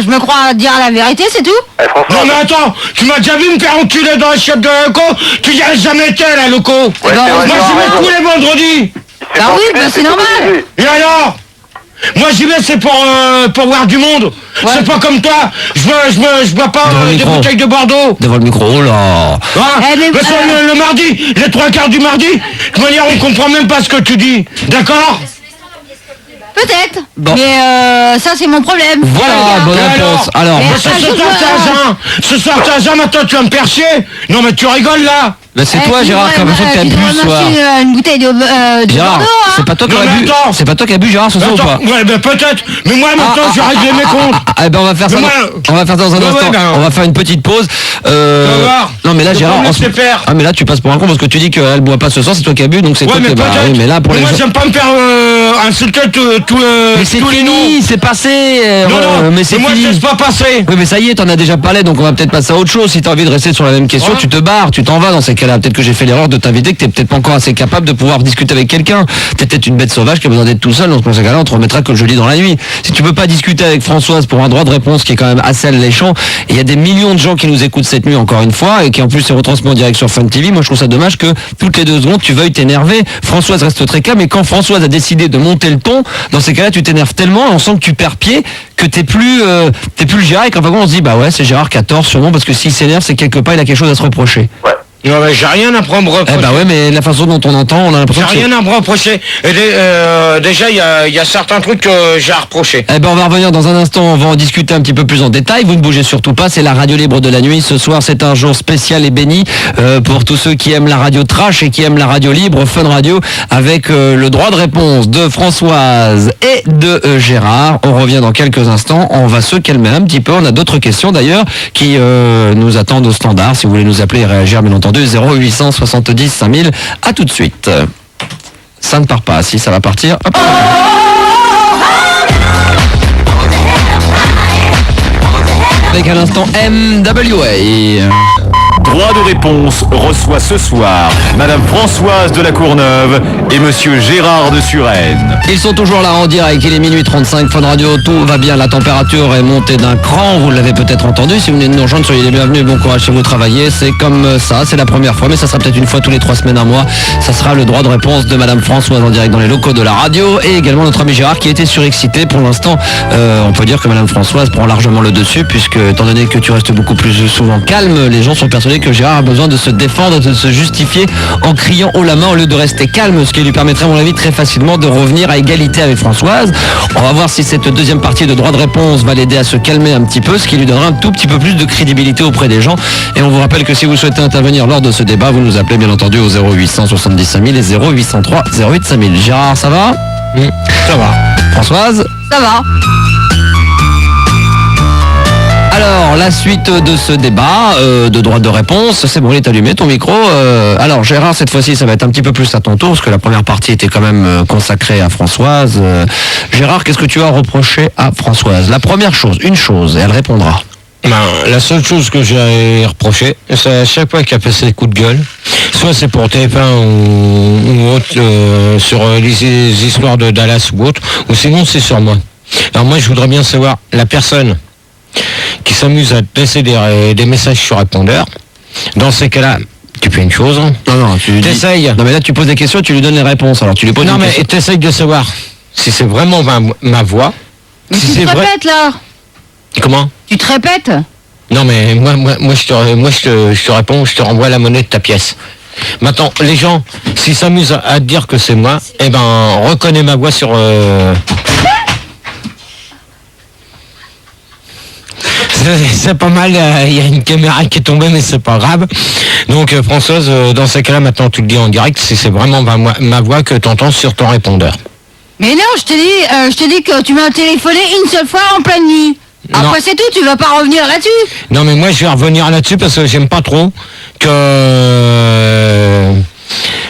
Je me crois dire la vérité, c'est tout. Eh, François, Non mais attends, tu m'as déjà vu me faire enculer dans la chiotte de Loco? Tu y as jamais été là, Loco? Ouais, c'est vrai, Moi tu as j'y vais raison. tous les vendredis. Il se fait Bah oui, enculer, bah, c'est pas normal. obligé. Et alors? Moi j'y vais c'est pour voir du monde. C'est pas comme toi. Je bois pas Devant le des micro. bouteilles de Bordeaux. Devant le micro, oh là. Hein? Eh, mais- Parce que le mardi, les 3/4 du mardi, de toute manière on comprend même pas ce que tu dis. D'accord? Peut-être. Bon. Mais ça c'est mon problème. Voilà, Regarde. bonne Et réponse. Alors, Mais Ce soir t'as un maintenant tu vas me faire chier. Non mais tu rigoles là. bah, c'est toi Gérard qui a l'impression que t'as bu ce soir. Une bouteille de Gérard, Bordeaux, hein. c'est pas toi qui Non, as mais bu. attends. C'est pas toi qui as bu Gérard ce soir ou pas? Attends, ouais ben peut-être. Mais moi maintenant j'ai réglé mes comptes. Eh ben on va faire ça. Mais moi- On va faire ça dans un Ouais, instant. ouais, ben- On va faire une petite pause. voir. Non mais là Je Gérard, peux me en ce- laisser faire. ah mais là tu passes pour un con parce que tu dis qu'elle boit pas ce soir, c'est toi qui as bu, donc c'est Ouais toi mais qui peut-être. oui, mais là pour les moi gens. j'aime pas me faire insulter Mais c'est tous les noms. fini, c'est passé. Non, non, mais c'est moi je fini. laisse pas passer. Oui mais ça y est, t'en as déjà parlé, donc on va peut-être passer à autre chose. Si t'as envie de rester sur la même question, Ouais. tu te barres, tu t'en vas dans ces cas-là. Peut-être que j'ai fait l'erreur de t'inviter, que t'es peut-être pas encore assez capable de pouvoir discuter avec quelqu'un. T'es peut-être une bête sauvage qui a besoin d'être tout seul, donc dans ces cas-là, on te remettra que le jeudi dans la nuit. Si tu peux pas discuter avec Françoise pour un droit de réponse qui est quand même assez alléchant, et il y a des millions de gens qui nous écoutent cette nuit encore une fois, et qui en plus est retransmis en direct sur Fun TV, moi je trouve ça dommage que toutes les 2 secondes tu veuilles t'énerver. Françoise reste très calme, et quand Françoise a décidé de monter le ton, dans ces cas-là, tu t'énerves tellement, et on sent que tu perds pied, que t'es plus le Gérard, et qu'en fin de compte, on se dit, bah ouais, c'est Gérard qui a tort sûrement, parce que s'il s'énerve, c'est quelque part, il a quelque chose à se reprocher. Non mais j'ai rien à prendre Eh bah ouais, mais la façon dont on entend, on a l'impression J'ai que... rien à me reprocher. Et déjà, il y a certains trucs que j'ai à reprocher. Eh ben on va revenir dans un instant, on va en discuter un petit peu plus en détail. Vous ne bougez surtout pas, c'est la radio libre de la nuit. Ce soir c'est un jour spécial et béni pour tous ceux qui aiment la radio trash et qui aiment la radio libre, Fun Radio, avec le droit de réponse de Françoise et de Gérard. On revient dans quelques instants, on va se calmer un petit peu. On a d'autres questions d'ailleurs qui nous attendent au standard. Si vous voulez nous appeler et réagir, bien entendu, 0870 5000. À tout de suite. Ça ne part pas, si ça va partir. Hop. Avec à l'instant MWA. Droit de réponse reçoit ce soir Madame Françoise de la Courneuve et Monsieur Gérard de Suresnes. Ils sont toujours là en direct, il est minuit 35, Fun Radio, tout va bien, la température est montée d'un cran, vous l'avez peut-être entendu, si vous venez de nous rejoindre, soyez les bienvenus, bon courage chez vous travailler, c'est comme ça, c'est la première fois, mais ça sera peut-être une fois tous les 3 semaines, un mois, ça sera le droit de réponse de Madame Françoise en direct dans les locaux de la radio, et également notre ami Gérard qui était surexcité pour l'instant, on peut dire que Madame Françoise prend largement le dessus, puisque étant donné que tu restes beaucoup plus souvent calme, les gens sont persuadés que Gérard a besoin de se défendre, de se justifier en criant haut la main au lieu de rester calme, ce qui lui permettrait à mon avis très facilement de revenir à égalité avec Françoise. On va voir si cette deuxième partie de droit de réponse va l'aider à se calmer un petit peu, ce qui lui donnera un tout petit peu plus de crédibilité auprès des gens. Et on vous rappelle que si vous souhaitez intervenir lors de ce débat, vous nous appelez bien entendu au 0870 5000 et 0803 08 5000. Gérard, ça va? Ça va. Françoise? Ça va. Alors, la suite de ce débat de droit de réponse, c'est bon, il est allumé ton micro. Alors, Gérard, cette fois-ci, ça va être un petit peu plus à ton tour, parce que la première partie était quand même consacrée à Françoise. Gérard, qu'est-ce que tu as reproché à Françoise? La première chose, une chose, et elle répondra. La seule chose que j'ai reproché, c'est à chaque fois qu'il a fait ses coups de gueule, soit c'est pour TF1 ou autre, sur les histoires de Dallas ou autre, ou sinon c'est sur moi. Alors moi, je voudrais bien savoir la personne qui s'amuse à te laisser des messages sur répondeur. Dans ces cas-là, tu fais une chose. Non, tu t'essayes. Non, mais là, tu poses des questions, tu lui donnes les réponses. Alors, tu lui poses Non, une mais question. t'essayes de savoir si c'est vraiment ma voix. Mais si tu c'est te vrai. répètes là. Comment? Tu te répètes. Non, mais moi, je te réponds, je te renvoie la monnaie de ta pièce. Maintenant, les gens, s'ils s'amusent à te dire que c'est moi, eh ben, reconnais ma voix sur... C'est pas mal, il y a une caméra qui est tombée, mais c'est pas grave. Donc Françoise, dans ces cas-là, maintenant tu le dis en direct, si c'est vraiment ma voix que tu entends sur ton répondeur. Mais non, je t'ai dit que tu m'as téléphoné une seule fois en pleine nuit. Après c'est tout, tu vas pas revenir là-dessus. Non, mais moi je vais revenir là-dessus parce que j'aime pas trop que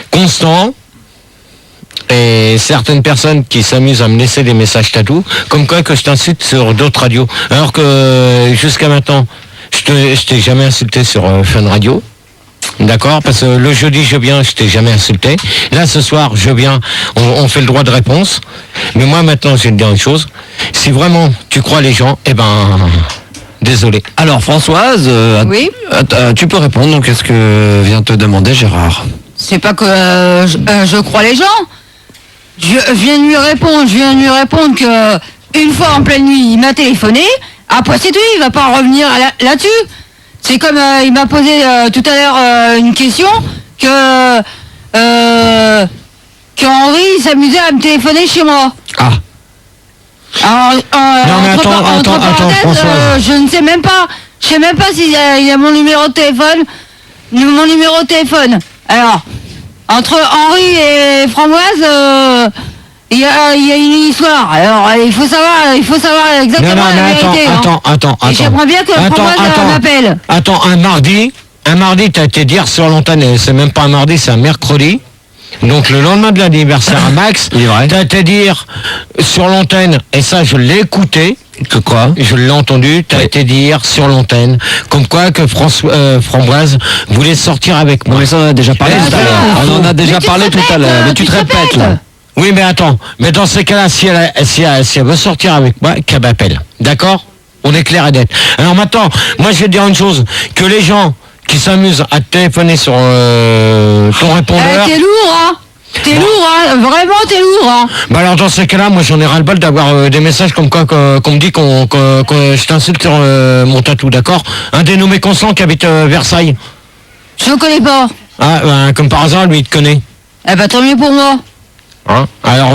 Constant et certaines personnes qui s'amusent à me laisser des messages tatou, comme quoi que je t'insulte sur d'autres radios. Alors que jusqu'à maintenant, je t'ai jamais insulté sur Fun Radio. D'accord? Parce que le jeudi, je viens, je t'ai jamais insulté. Là, ce soir, je viens, on fait le droit de réponse. Mais moi, maintenant, je vais te dire une chose. Si vraiment tu crois les gens, eh ben... Désolé. Alors, Françoise, oui, tu peux répondre, donc qu'est-ce que vient te demander Gérard? c'est pas que je crois les gens. Je viens de lui répondre que une fois en pleine nuit, il m'a téléphoné. Après c'est tout, il va pas revenir là-dessus. C'est comme il m'a posé tout à l'heure une question que Henri s'amusait à me téléphoner chez moi. Ah. Alors, non mais entre parenthèses, Françoise. je ne sais même pas. Je sais même pas s'il a mon numéro de téléphone. Mon numéro de téléphone. Alors, entre Henri et Framboise, il y a une histoire. Alors, il faut savoir exactement la vérité. Attends. Et j'aimerais bien que Framboise m'appelle. Attends, un mardi, t'as été dire sur l'antenne, et c'est même pas un mardi, c'est un mercredi. Donc le lendemain de l'anniversaire à Max, t'as été dire sur l'antenne, et ça je l'ai écouté. Que quoi? Je l'ai entendu, t'as été dire sur l'antenne, comme quoi que Framboise voulait sortir avec moi. Mais ça on en a déjà parlé tout à l'heure. On en a déjà parlé tout à l'heure. Mais tu te répètes là. Oui mais attends, mais dans ces cas-là, si elle veut sortir avec moi, qu'elle m'appelle. D'accord? On est clair et net. Alors maintenant, moi je vais te dire une chose, que les gens qui s'amusent à te téléphoner sur ton répondeur... T'es lourd, hein? T'es lourd, hein? Vraiment, t'es lourd, hein? Bah alors dans ces cas-là, moi j'en ai ras-le-bol d'avoir des messages comme quoi qu'on me dit que je t'insulte sur mon tatou, d'accord? Un dénommé Constant qui habite Versailles. Je le connais pas. Ah, bah, comme par hasard, lui il te connaît. Eh ben tant mieux pour moi. Hein? Alors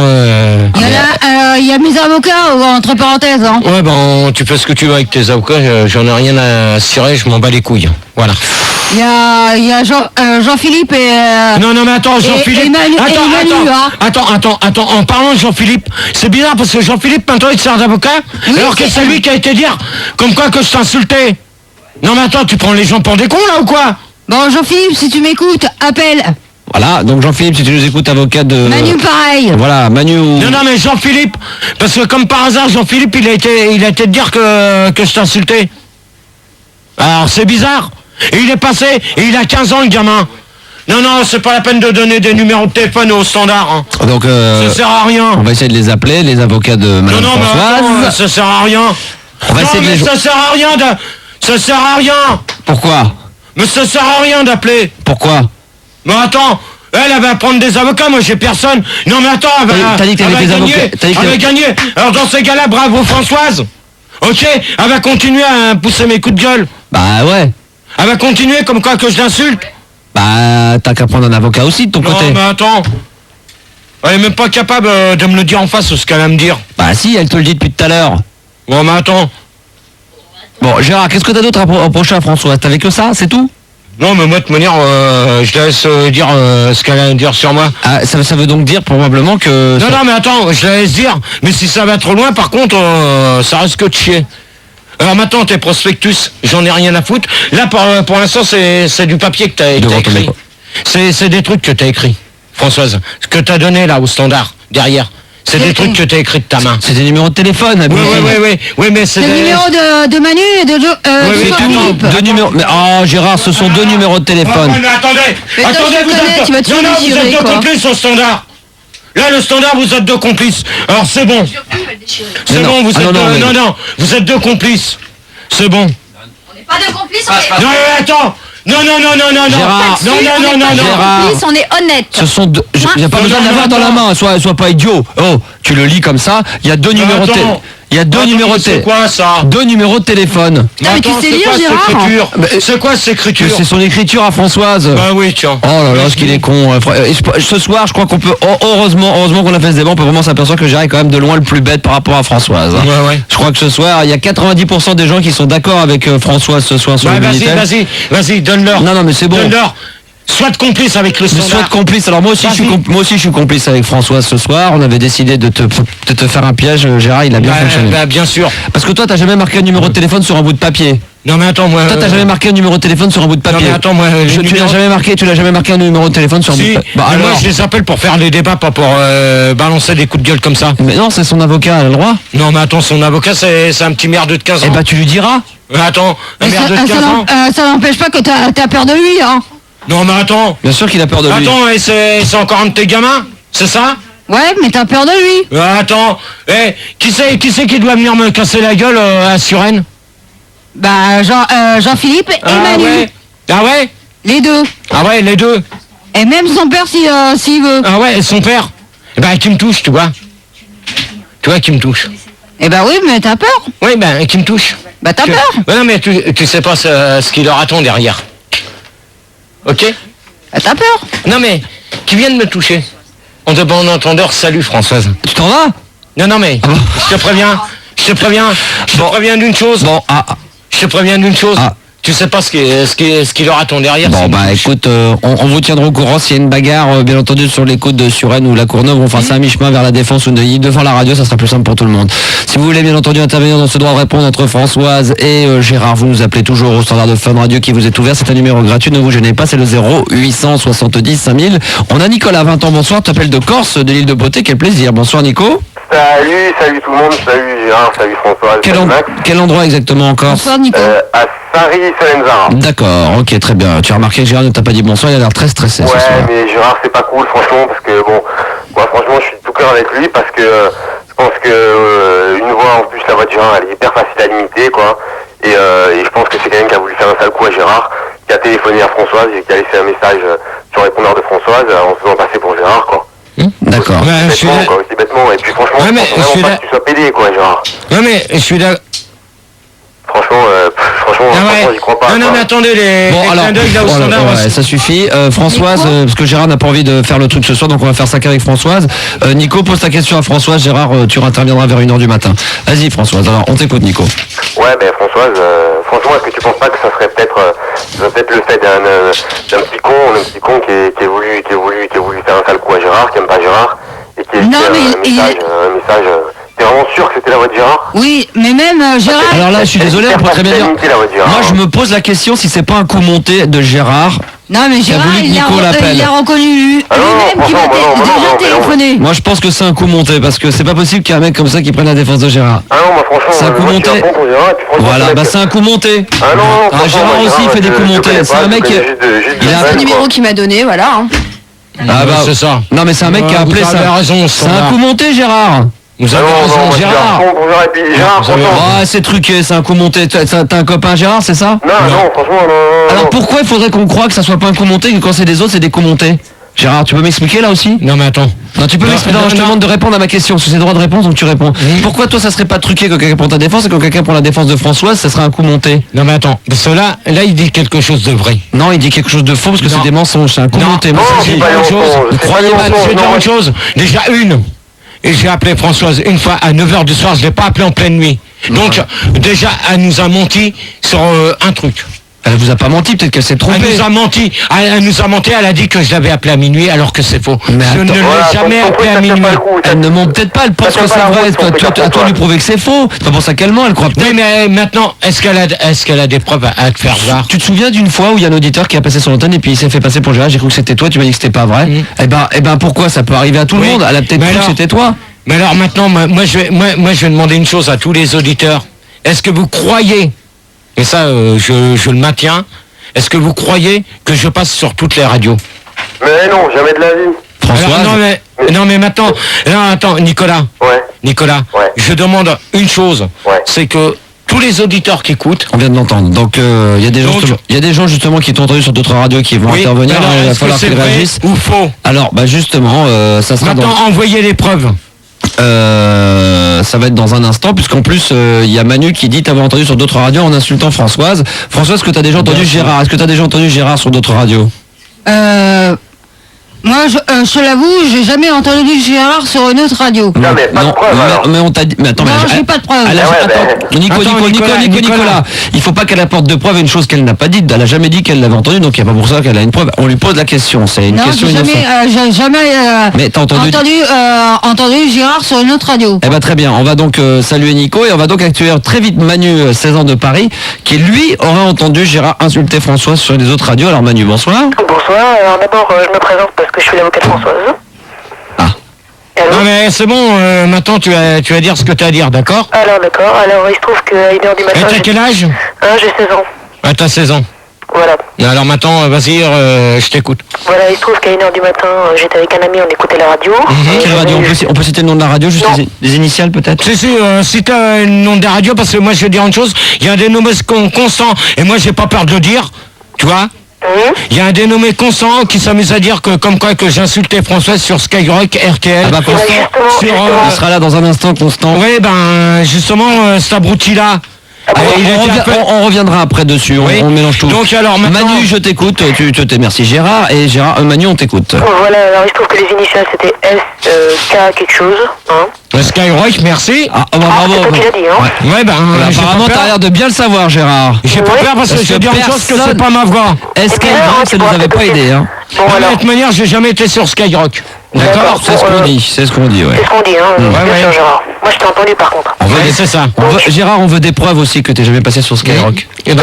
Il y a mes avocats, entre parenthèses, hein. ouais, ben tu fais ce que tu veux avec tes avocats, j'en ai rien à cirer, je m'en bats les couilles. Voilà. Il y a Jean-Philippe et... Non, mais attends, Jean-Philippe... Attends, en parlant de Jean-Philippe, c'est bizarre parce que Jean-Philippe, maintenant, il te sert d'avocat, oui, alors que c'est lui qui a été dire, comme quoi que je t'insultais. Non, mais attends, tu prends les gens pour des cons, là, ou quoi? Bon, Jean-Philippe, si tu m'écoutes, appelle. Voilà, donc Jean-Philippe, si tu nous écoutes, avocat de... Manu, pareil. Voilà, Manu... Non, mais Jean-Philippe, parce que comme par hasard, Jean-Philippe, il a été te dire que je t'insultais. Alors, c'est bizarre. Et il est passé, et il a 15 ans le gamin. Non, c'est pas la peine de donner des numéros de téléphone au standard. Hein. Donc, ça sert à rien. On va essayer de les appeler, les avocats de Madame Françoise. Non, ça sert à rien. On va essayer de les... ça sert à rien Ça sert à rien. Pourquoi? Mais ça sert à rien d'appeler. Pourquoi? Mais attends, elle va prendre des avocats, moi j'ai personne. Non mais attends, t'as dit que t'avais des avocats. Elle va gagner. Alors dans ces cas-là, bravo Françoise. Ok, elle va continuer à pousser mes coups de gueule. Bah ouais. Elle va continuer comme quoi que je l'insulte. Bah t'as qu'à prendre un avocat aussi de ton côté. Non mais attends. Elle est même pas capable de me le dire en face ce qu'elle va me dire. Bah si, elle te le dit depuis tout à l'heure. Bon mais attends. Bon Gérard, qu'est-ce que t'as d'autre à reprocher à Françoise? T'avais que ça, c'est tout? Non mais moi de manière, je te laisse dire ce qu'elle a à dire sur moi. Ah, ça veut donc dire probablement que... Non mais attends, je la laisse dire. Mais si ça va trop loin, par contre, ça risque de chier. Alors maintenant, tes prospectus, j'en ai rien à foutre. Là, pour l'instant, c'est du papier que t'as écrit. C'est des trucs que t'as écrit, Françoise. Ce que t'as donné là au standard, derrière. C'est des trucs que t'as écrit de ta main. C'est des numéros de téléphone. Oui, mais c'est des numéros de Manu et de Philippe. Deux numéros. Mais Gérard, ce sont deux numéros de téléphone. Mais attendez, vous êtes deux complices au standard. Là, le standard, vous êtes deux complices. Alors c'est bon. C'est bon, vous êtes deux. Non, vous êtes deux complices. C'est bon. On n'est pas deux complices. Non, mais attends. Non. Gérard. Non. On est honnête. Ce sont deux. Il n'y a pas besoin de l'avoir dans la main. Sois pas idiot. Oh, tu le lis comme ça. Il y a deux numéros de téléphone. Il y a deux numéros de téléphone. C'est quoi ça? Deux numéros de téléphone. Mais tu sais lire, Gérard? C'est quoi cette écriture? C'est son écriture à Françoise. Bah oui, tiens. Oh là là, ce qu'il est con. Ce soir, je crois qu'on peut... heureusement qu'on a fait ce débat, on peut vraiment s'apercevoir que Gérard est quand même de loin le plus bête par rapport à Françoise. Ouais. Je crois que ce soir, il y a 90% des gens qui sont d'accord avec Françoise ce soir sur le Minitel. Vas-y, donne-leur. Non, mais c'est bon. Donne-leur. Sois complice avec le standard. Sois complice. Alors moi aussi je suis complice avec Françoise ce soir. On avait décidé de te faire un piège, Gérard, il a bien fonctionné. Bah, bien sûr. Parce que toi, t'as jamais marqué un numéro de téléphone sur un bout de papier. Non mais attends, moi... Toi, t'as jamais marqué un numéro de téléphone sur un bout de papier. Non mais attends, moi... Tu l'as jamais marqué un numéro de téléphone sur un bout de papier. Bah, alors... Moi, je les appelle pour faire des débats, pas pour balancer des coups de gueule comme ça. Mais non, c'est son avocat, elle a le droit. Non mais attends, son avocat, c'est un petit merdeux de 15 ans. Eh bah, tu lui diras. Attends, un merdeux de 15 ans. Ça n'empêche pas que t'as peur de lui, hein. Non mais attends. Bien sûr qu'il a peur de lui. Attends, et c'est encore un de tes gamins? C'est ça? Ouais, mais t'as peur de lui. Attends, qui c'est qui doit venir me casser la gueule à Suresnes? Bah Jean-Philippe et Manu. Ouais. Ah ouais? Les deux. Ah ouais, les deux. Et même son père s'il veut. Ah ouais, et son père? Eh ben qui me touche, tu vois. Tu vois qui me touche. Eh ben oui, mais t'as peur. Oui, ben qui me touche. Bah t'as peur. Ouais, non mais tu sais pas ce qu'il leur attend derrière. Ok? Bah t'as peur. Non mais, qui viennent me toucher. En de bon entendeur, salut Françoise. Tu t'en vas? Non mais, je te préviens d'une chose. Bon, Je te préviens d'une chose. Tu sais pas ce qui leur attend derrière. Bon bah écoute, on vous tiendra au courant s'il y a une bagarre, bien entendu, sur les côtes de Suresnes ou la Courneuve, enfin c'est un mi-chemin vers la Défense ou Neuilly, devant la radio, ça sera plus simple pour tout le monde. Si vous voulez bien entendu intervenir dans ce droit de répondre entre Françoise et Gérard, vous nous appelez toujours au standard de Fun Radio qui vous est ouvert, c'est un numéro gratuit, ne vous gênez pas, c'est le 0870 5000. On a Nicolas, 20 ans, bonsoir, t'appelles de Corse, de l'île de Beauté, quel plaisir. Bonsoir Nico. Salut tout le monde, salut Gérard, salut Françoise, quel endroit exactement en Corse? Bonsoir Nico. À Saint-Ri-Solenzara. D'accord, ok, très bien. Tu as remarqué que Gérard ne t'a pas dit bonsoir, il a l'air très stressé ce soir. Mais Gérard c'est pas cool franchement, parce que bon, moi franchement je suis de tout cœur avec lui, parce que je pense que une voix, en plus la voix de Gérard elle est hyper facile à imiter quoi, et je pense que c'est quelqu'un qui a voulu faire un sale coup à Gérard, qui a téléphoné à Françoise et qui a laissé un message sur le répondeur de Françoise en se faisant passer pour Gérard quoi. D'accord. Aussi bêtement, et puis franchement, je pense vraiment pas que tu sois pédé quoi Gérard. Non mais, je suis là... Franchement, j'y crois pas. Non mais attendez, les clins d'œil là au standard. Ouais, ça suffit. Françoise, parce que Gérard n'a pas envie de faire le truc ce soir, donc on va faire ça qu'avec Françoise. Nico, pose ta question à Françoise. Gérard, tu interviendras vers 1h du matin. Vas-y Françoise, alors on t'écoute Nico. Ouais, ben Françoise, franchement, est-ce que tu penses pas que ça serait peut-être le fait d'un petit con qui a voulu faire un sale coup à Gérard, qui aime pas Gérard, et qui a laissé un message. T'es vraiment sûr que c'était la voix de Gérard? Oui, mais même Gérard... Alors là, je suis désolé, on peut très bien dire... Moi, je me pose la question si c'est pas un coup monté de Gérard Non, mais Gérard, voulu que Nico l'appelle. il a reconnu lui-même qui m'a déjà téléphoné. Moi je pense que c'est un coup monté parce que c'est pas possible qu'il y ait un mec comme ça qui prenne la défense de Gérard. Ah non, moi franchement, C'est un coup moi, je monté. suis à fond pour Gérard, et puis franchement, Voilà, ce bah mec- c'est un coup monté. Ah non, franchement, Gérard moi, aussi il fait des je- coups je montés. connais C'est pas, un je mec qui. connais juste de Il a Gilles C'est le Val, numéro quoi. qu'il m'a donné, voilà. hein. Ah bah c'est ça. Non mais c'est un mec qui a appelé vous ça. avez raison, C'est un standard. coup monté Gérard. Vous Ah avez non, non, raison, moi, je suis à Gérard. fond pour Gérard, et puis Gérard, vous avez franchement... Ah c'est truqué, c'est un coup monté. T'as un copain Gérard, c'est ça? Non, non, franchement, non. Alors pourquoi il faudrait qu'on croie que ça soit pas un coup monté, que quand c'est des autres c'est des coups montés? Gérard, tu peux m'expliquer là aussi? Non mais attends. Non, tu peux m'expliquer. Non, je te demande de répondre à ma question, parce que c'est droit de réponse, donc tu réponds. Pourquoi toi ça serait pas truqué quand quelqu'un prend ta défense et quand quelqu'un prend la défense de Françoise, ça serait un coup monté? Non mais attends. Parce que là il dit quelque chose de vrai. Non, il dit quelque chose de faux parce que Non. c'est des mensonges, c'est un coup Non. monté. Moi, Non, ça, c'est j'ai- pas des une chose, mensonges, c'est croyez pas des mal, mensonges, Je vais dire non, une chose. Déjà une. Et j'ai appelé Françoise une fois à 9h du soir, je l'ai pas appelé en pleine nuit. Donc déjà elle nous a menti sur un truc. Elle vous a pas menti, peut-être qu'elle s'est Elle trompée. nous a menti, elle a dit que je l'avais appelé à minuit alors que c'est faux. Mais Je ne attends. l'ai Voilà, jamais ton appelé truc, à ça tient minuit. pas le coup, ça- Elle ne ment peut-être pas, elle pense tient que pas c'est la vrai. route, Toi, ton truc, à toi François. lui prouver que c'est faux. C'est pas pour ça qu'elle ment, elle croit Oui, peut-être. mais maintenant, est-ce qu'elle a des preuves à te faire voir? Tu te souviens d'une fois où il y a un auditeur qui a passé son antenne et puis il s'est fait passer pour Gérard, j'ai cru que c'était toi, tu m'as dit que c'était pas vrai. Eh ben pourquoi ça peut arriver à tout le Oui. monde? Elle a peut-être Mais cru que alors- c'était toi. Mais alors maintenant, moi je vais demander une chose à tous les auditeurs. Est-ce que vous croyez, et ça je le maintiens, est-ce que vous croyez que je passe sur toutes les radios? Mais non, jamais de la vie. Françoise, Alors, non mais maintenant, non, attends, Nicolas, Ouais. Ouais. Je demande une chose, Ouais. c'est que tous les auditeurs qui écoutent, on vient de l'entendre. Donc il y a des gens justement qui t'ont entendu sur d'autres radios qui vont oui, intervenir. alors, Il va est-ce que falloir c'est qu'ils vrai réagissent. ou faux? Alors bah justement, ça sera Maintenant, envoyez les preuves. ça va être dans un instant, puisqu'en plus il y a Manu qui dit t'avais entendu sur d'autres radios en insultant Françoise. Françoise, est-ce que t'as déjà entendu Gérard? Est-ce que t'as déjà entendu Gérard sur d'autres radios? Moi, je te l'avoue, j'ai jamais entendu Gérard sur une autre radio. Non, mais pas de preuve, alors. mais on t'a dit. Mais attends, Non, mais j'ai pas de preuve. Elle a- Ah ouais, attends, Nico, Attends, Nicolas. Il faut pas qu'elle apporte de preuves à une chose qu'elle n'a pas dite. Elle a jamais dit qu'elle l'avait entendu, donc il n'y a pas pour ça qu'elle a une preuve. On lui pose la question. C'est une Non, question j'ai innocente. jamais Mais t'as entendu entendu Gérard sur une autre radio. Eh ben très bien, on va donc saluer Nico et on va donc accueillir très vite Manu, 16 ans de Paris, qui lui aurait entendu Gérard insulter Françoise sur les autres radios. Alors Manu, bonsoir. Bonsoir, alors d'abord je me présente parce que je suis l'avocat de Françoise. Ah. Et allô Non mais c'est bon, maintenant tu vas dire ce que tu as à dire, d'accord? Alors d'accord, alors il se trouve qu'à 1h du Et matin... t'as quel âge? J'ai 16 ans, Ah, t'as 16 ans. voilà. Alors maintenant, vas-y, je t'écoute. Voilà, il se trouve qu'à 1h du matin, j'étais avec un ami, on écoutait la radio. Et Quelle radio on peut citer le nom de la radio, juste Non. les initiales peut-être? Si t'as le nom de la radio, parce que moi je vais dire une chose, il y a un dénommé constant, et moi j'ai pas peur de le dire, tu vois? Il y a un dénommé Constant qui s'amuse à dire que comme quoi que j'insultais Françoise sur Skyrock, RTL. Ah bah Constant, justement, sur, il sera là dans un instant, Constant. oui, ben justement, cet abruti-là. On reviendra après dessus, Oui. on mélange tout. Donc alors maintenant... Manu, je t'écoute, tu te merci Gérard, et Gérard, Manu, on t'écoute. Voilà, alors il se trouve que les initiales c'était SK quelque chose, hein. Skyrock, merci. Ah, bah, bravo. c'est toi qui l'as dit, hein. Ouais, ben, j'ai Apparemment, pas t'as peur. l'air de bien le savoir, Gérard. J'ai pas Ouais. peur parce que Parce je vais que dire une chose que personne- c'est pas ma voix. Est-ce qu'elle alors, ça tu nous pourras avait pas peut-être aidé, hein? Bon De alors, toute manière, j'ai jamais été sur Skyrock. D'accord, c'est ce qu'on bon, dit, c'est ce qu'on dit, ouais. c'est ce qu'on dit, hein, bien ouais. sûr Gérard. Moi je t'ai entendu par contre. On veut Ouais, des- c'est ça. Gérard, on veut des preuves aussi que t'es jamais passé sur Skyrock. Et ben,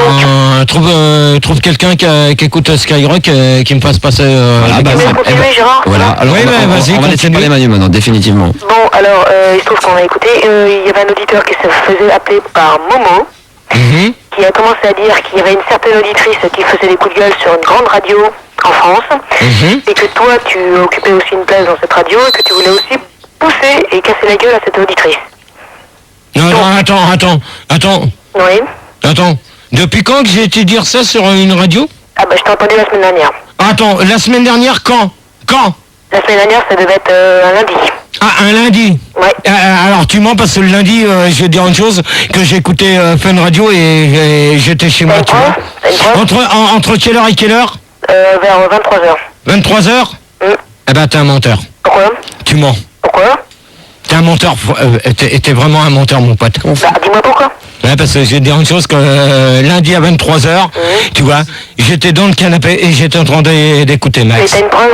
trouve quelqu'un qui écoute Skyrock qui me fasse passer. Voilà, les bah, Tu cassettes. veux continuer Gérard? Voilà, alors Oui, on va- mais on va- vas-y, on va laisser continue. parler Manu maintenant, définitivement. Bon alors, il se trouve qu'on a écouté, il y avait un auditeur qui se faisait appeler par Momo, Mhm. qui a commencé à dire qu'il y avait une certaine auditrice qui faisait des coups de gueule sur une grande radio en France, Mhm. et que toi tu occupais aussi une place dans cette radio et que tu voulais aussi pousser et casser la gueule à cette auditrice. Non, attends. Oui. Attends. Depuis quand que j'ai été dire ça sur une radio? Ah bah je t'ai entendu la semaine dernière. Attends, la semaine dernière, quand? La semaine dernière ça devait être un lundi. Ah, un lundi. Ouais. Alors tu mens parce que le lundi, je vais dire une chose, que j'ai écouté Fun Radio et j'étais chez moi, T'as tu une vois. preuve? T'as une preuve? Entre quelle heure et quelle heure? Vers 23h. 23h? Eh ben t'es un menteur. Pourquoi? Tu mens. Pourquoi? T'es un menteur. T'es vraiment un menteur, mon pote. Bah dis-moi pourquoi. Ouais, parce que je vais te dire une chose, que lundi à 23h, tu vois, j'étais dans le canapé et j'étais en train d'écouter Et Max. t'as une preuve?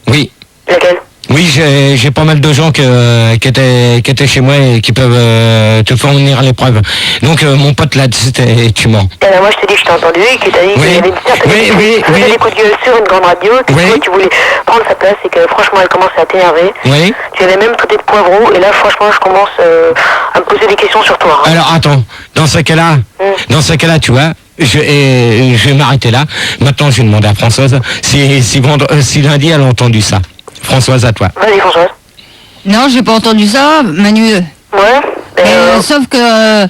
Oui. Laquelle? Oui, j'ai pas mal de gens qui étaient chez moi et qui peuvent te fournir les preuves. Donc mon pote là, tu mens. Moi je te dis que je t'ai entendu et que tu as dit qu'il y avait une sœur, tu faisais des coups de gueule sur une grande radio, que tu voulais prendre sa place et que franchement elle commence à t'énerver. Oui. Tu avais même traité de poivreau et là franchement je commence à me poser des questions sur toi. Hein. Alors attends, dans ce cas-là, tu vois, je vais m'arrêter là. Maintenant je vais demander à Françoise si lundi elle a entendu ça. Françoise, à toi. Vas-y Françoise. Non, j'ai pas entendu ça, Manu. Ouais. Sauf que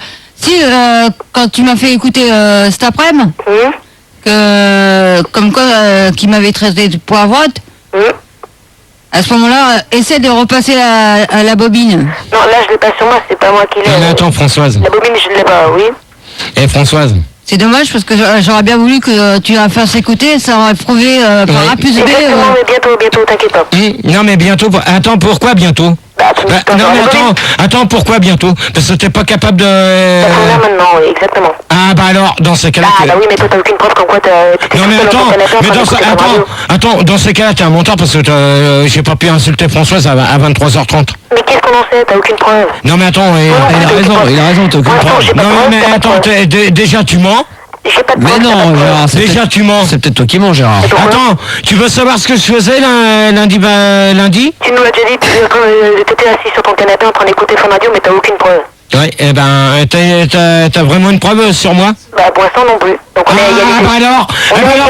quand tu m'as fait écouter cet après-midi, comme quoi qui m'avait traité de poivrotte, à ce moment-là, essaie de repasser la bobine. Non, là je l'ai pas sur moi, c'est pas moi qui l'ai. Non mais attends Françoise. La bobine je ne l'ai pas, oui. Et Françoise. C'est dommage parce que j'aurais bien voulu que tu la fasses écouter, ça aurait prouvé par A plus B. Exactement, mais bientôt, t'inquiète pas. Non mais bientôt, attends, pourquoi bientôt? Non mais attends, pourquoi bientôt? Parce que t'es pas capable de... Ça prend là maintenant, oui, exactement. Ah bah alors, dans ces cas-là... Ah bah oui, mais toi t'as aucune preuve comme quoi t'es... Non mais attends, dans ces cas-là t'es un menteur parce que j'ai pas pu insulter Françoise à 23h30. Mais qu'est-ce qu'on en sait? T'as aucune preuve. Non mais attends, il a raison, t'as aucune preuve. Non mais attends, déjà tu mens. J'ai pas de preuve. Mais non, Gérard, déjà tu mens. C'est peut-être toi qui mens, Gérard. Attends, tu veux savoir ce que je faisais lundi? Tu nous l'as déjà dit, t'étais assis sur ton canapé en train d'écouter Fun Radio, mais t'as aucune preuve. Ouais, eh ben, t'as vraiment une preuve sur moi? Bah pour l'instant non plus. Donc on est à égalité. Alors,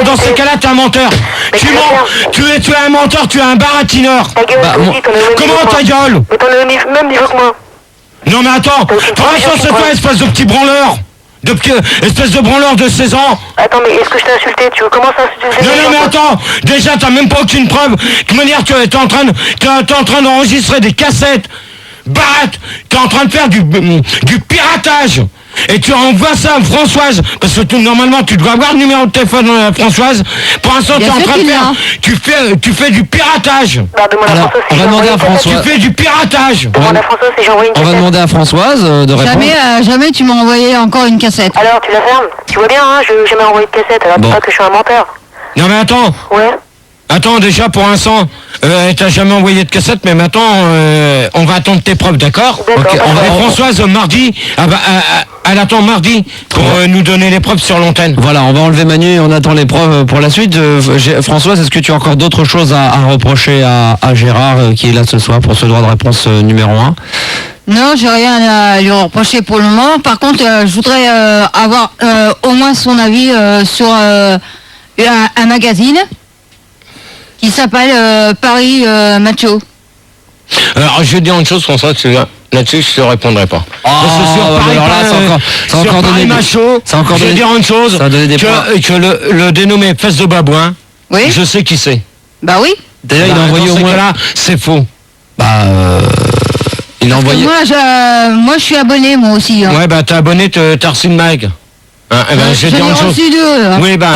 dans ces cas-là, t'es un menteur. Tu mens, tu es un menteur, tu es un baratineur. Ta gueule, aussi, t'en es au même Comment niveau que ta moi. gueule? Mais t'en es au même niveau que moi. Non mais attends, c'est toi, espèce de petit branleur. Espèce de branleur de 16 ans. Attends, mais est-ce que je t'ai insulté? Tu commences à insulter? Non mais attends, déjà t'as même pas aucune preuve. De toute manière, t'es en train d'enregistrer des cassettes. T'es en train de faire du piratage. Et tu envoies ça à Françoise, parce que normalement tu dois avoir le numéro de téléphone Françoise. Pour l'instant tu es en train de faire, tu fais du piratage. Bah, alors, on va demander à Françoise. Tu fais du piratage. Demande à Françoise si j'ai envoyé une On cassette. va demander à Françoise de répondre. Jamais tu m'as envoyé encore une cassette. Alors tu la fermes? Tu vois bien, hein, je n'ai jamais envoyé de cassette, alors dis pas que je suis un menteur. Non mais attends. Ouais. Attends, déjà pour l'instant, t'as jamais envoyé de cassette, mais maintenant on va attendre tes preuves, d'accord? D'accord. Et Françoise, mardi, elle attend mardi pour nous donner les preuves sur l'antenne. Voilà, on va enlever Manu et on attend les preuves pour la suite. Françoise, est-ce que tu as encore d'autres choses à reprocher à Gérard qui est là ce soir pour ce droit de réponse numéro 1? Non, j'ai rien à lui reprocher pour le moment. Par contre, je voudrais avoir au moins son avis sur un magazine qui s'appelle Paris Macho. Alors je vais dire une chose, François, là-dessus je te répondrai pas. Parce que sur Paris Macho, je vais dire une chose, que le dénommé Fesse de Babouin, oui, je sais qui c'est. Bah oui. D'ailleurs, il a envoyé au moins... là, c'est faux. Il a envoyé... Moi, je suis abonné, moi aussi. Hein. Ouais, bah t'es abonné, t'as reçu une mag. J'en ai reçu deux. Hein. Oui, moi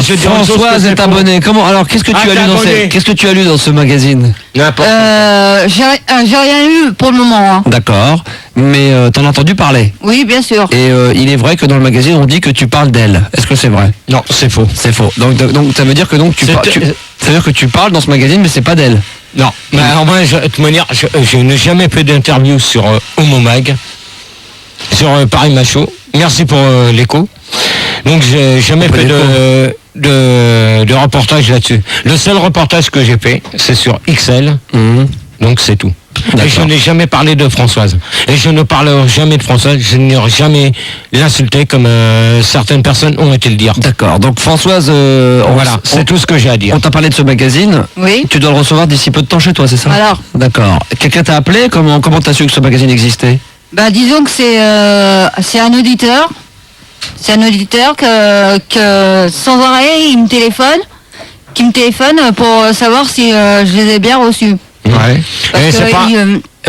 je dis Françoise est abonnée. Comment? Alors, qu'est-ce que tu as lu dans ce magazine? N'importe. J'ai rien lu pour le moment. Hein. D'accord, mais t'en as entendu parler? Oui, bien sûr. Et il est vrai que dans le magazine, on dit que tu parles d'elle. Est-ce que c'est vrai? Non, c'est faux. C'est faux. Donc ça veut dire que ça veut dire que tu parles dans ce magazine, mais c'est pas d'elle. Non. Mais en vrai, de toute manière, je n'ai jamais fait d'interview sur Homo Mag, sur Paris Macho. Merci pour l'écho. Donc j'ai jamais fait de reportage là-dessus. Le seul reportage que j'ai fait, c'est sur XL. Donc c'est tout. Et je n'ai jamais parlé de Françoise. Et je ne parlerai jamais de Françoise. Je n'irai jamais l'insulter comme certaines personnes ont été le dire. D'accord. Donc Françoise, voilà, c'est tout ce que j'ai à dire. On t'a parlé de ce magazine. Oui. Tu dois le recevoir d'ici peu de temps chez toi, c'est ça? Alors. D'accord. Quelqu'un t'a appelé? Comment t'as su que ce magazine existait? Bah disons que c'est un auditeur. C'est un auditeur que sans arrêt il me téléphone, qui me téléphone pour savoir si je les ai bien reçus. Ouais.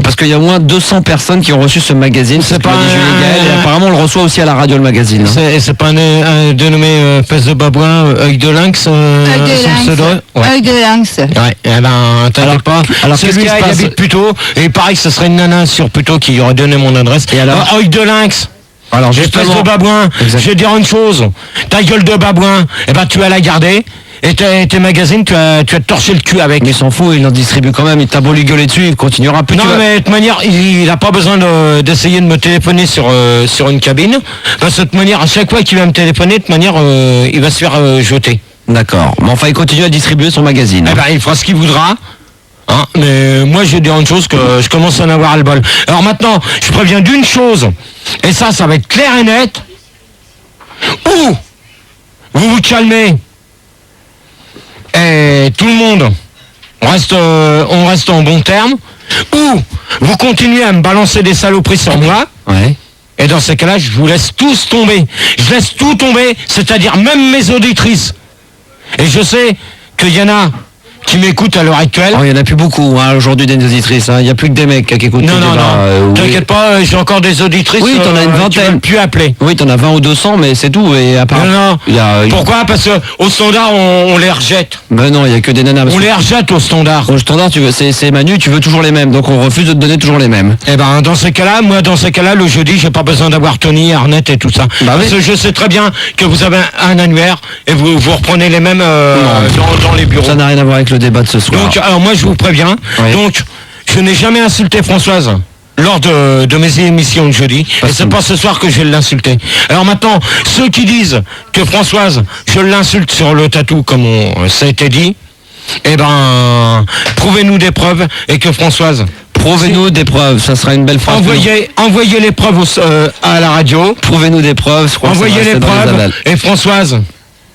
Parce qu'il y a au moins 200 personnes qui ont reçu ce magazine. C'est pas et apparemment on le reçoit aussi à la radio, le magazine. C'est pas un dénommé Fesse de Babouin, œil de lynx. Œil de lynx. Ouais. Eh ben t'inquiète pas. Alors c'est lui qui habite Puteaux et pareil, ce serait une nana sur Puteaux qui aurait donné mon adresse. Et alors œil de lynx. Alors Espèce justement, de babouin, Exact. je vais te dire une chose. Ta gueule de babouin, eh ben tu vas la garder. Et tes magazines, tu vas te torcher le cul avec. mais il s'en fout, il en distribue quand même. Il t'a beau lui gueuler dessus, il continuera. Plus Non, tu vas- mais de toute manière, il n'a pas besoin d'essayer de me téléphoner sur une cabine. Parce que de toute manière, à chaque fois qu'il va me téléphoner, de toute manière, il va se faire jeter. D'accord. Mais enfin, il continue à distribuer son magazine. Eh ben, il fera ce qu'il voudra. Hein, mais moi, je vais dire une chose que je commence à en avoir le bol. Alors maintenant, je préviens d'une chose. Et ça va être clair et net. Ou vous vous calmez. Et tout le monde, on reste en bon terme. Ou vous continuez à me balancer des saloperies sur moi. Ouais. Et dans ces cas-là, je vous laisse tous tomber. Je laisse tout tomber, c'est-à-dire même mes auditrices. Et je sais qu'il y en a qui m'écoutent à l'heure actuelle. Oh, il n'y en a plus beaucoup hein, aujourd'hui des auditrices. Il n'y a plus que des mecs qui écoutent. Non, le non, débat, non. oui. T'inquiète pas, j'ai encore des auditrices. Oui, t'en as une qui vingtaine. veulent plus appeler. Oui, t'en as 20 ou 200, mais c'est tout. Et à part... Non, non. Il y a... Pourquoi? Parce qu'au standard, on les rejette. Ben non, il n'y a que des nanas. On les rejette au standard. Au standard, c'est Manu, tu veux toujours les mêmes. Donc on refuse de te donner toujours les mêmes. Eh ben, dans ces cas-là, le jeudi, j'ai pas besoin d'avoir Tony, Arnett et tout ça. Bah oui. Parce que je sais très bien que vous avez un annuaire et vous reprenez les mêmes dans les bureaux. Ça n'a rien à voir avec le débat de ce soir. Donc, alors moi, je vous préviens. Oui. Donc, je n'ai jamais insulté Françoise lors de mes émissions de jeudi. Pas Et c'est si- pas ce soir que je vais l'insulter. Alors maintenant, ceux qui disent que Françoise, je l'insulte sur le tatou, comme ça a été dit, eh ben, prouvez-nous des preuves et que Françoise... Prouvez-nous des preuves, ça sera une belle phrase. Envoyez les preuves à la radio. Prouvez-nous des preuves, je crois que ça va Envoyez les rester dans les preuves. annales. Et Françoise,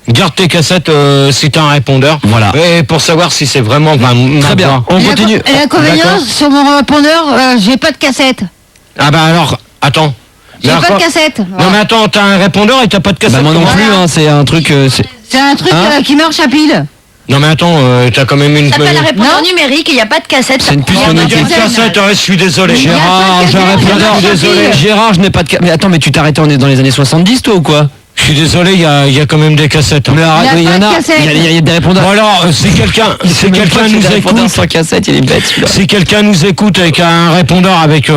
garde tes cassettes si t'as un répondeur. Voilà. Et pour savoir si c'est vraiment... Très bien, on continue. Et l'inconvénient, D'accord. sur mon répondeur, j'ai pas de cassette. Ah bah alors, attends. J'ai Mais pas alors, de cassette. Non mais attends, t'as un répondeur et t'as pas de cassette. Bah, moi non comment plus, Voilà. hein, c'est un truc... C'est un truc Hein qui marche à pile. Non mais attends, t'as quand même une... Ça s'appelle un répondeur Non. numérique et il n'y a pas de cassette. C'est une puce Il y a pas de phonétique. cassette. cassette, je suis désolé. Il y a Gérard, pas de j'ai un cassette, répondeur. ça marche à Désolé. pile. Gérard, je n'ai pas de... Mais attends, mais tu t'es arrêté, on est dans les années 70 toi ou quoi? Je suis désolé, il y a quand même des cassettes. Mais arrête, Il y a il y en pas de a. cassette. Il y a des répondeurs. Bon alors, si quelqu'un nous écoute... sans cassette, il est bête celui-là. Si quelqu'un nous écoute avec un répondeur avec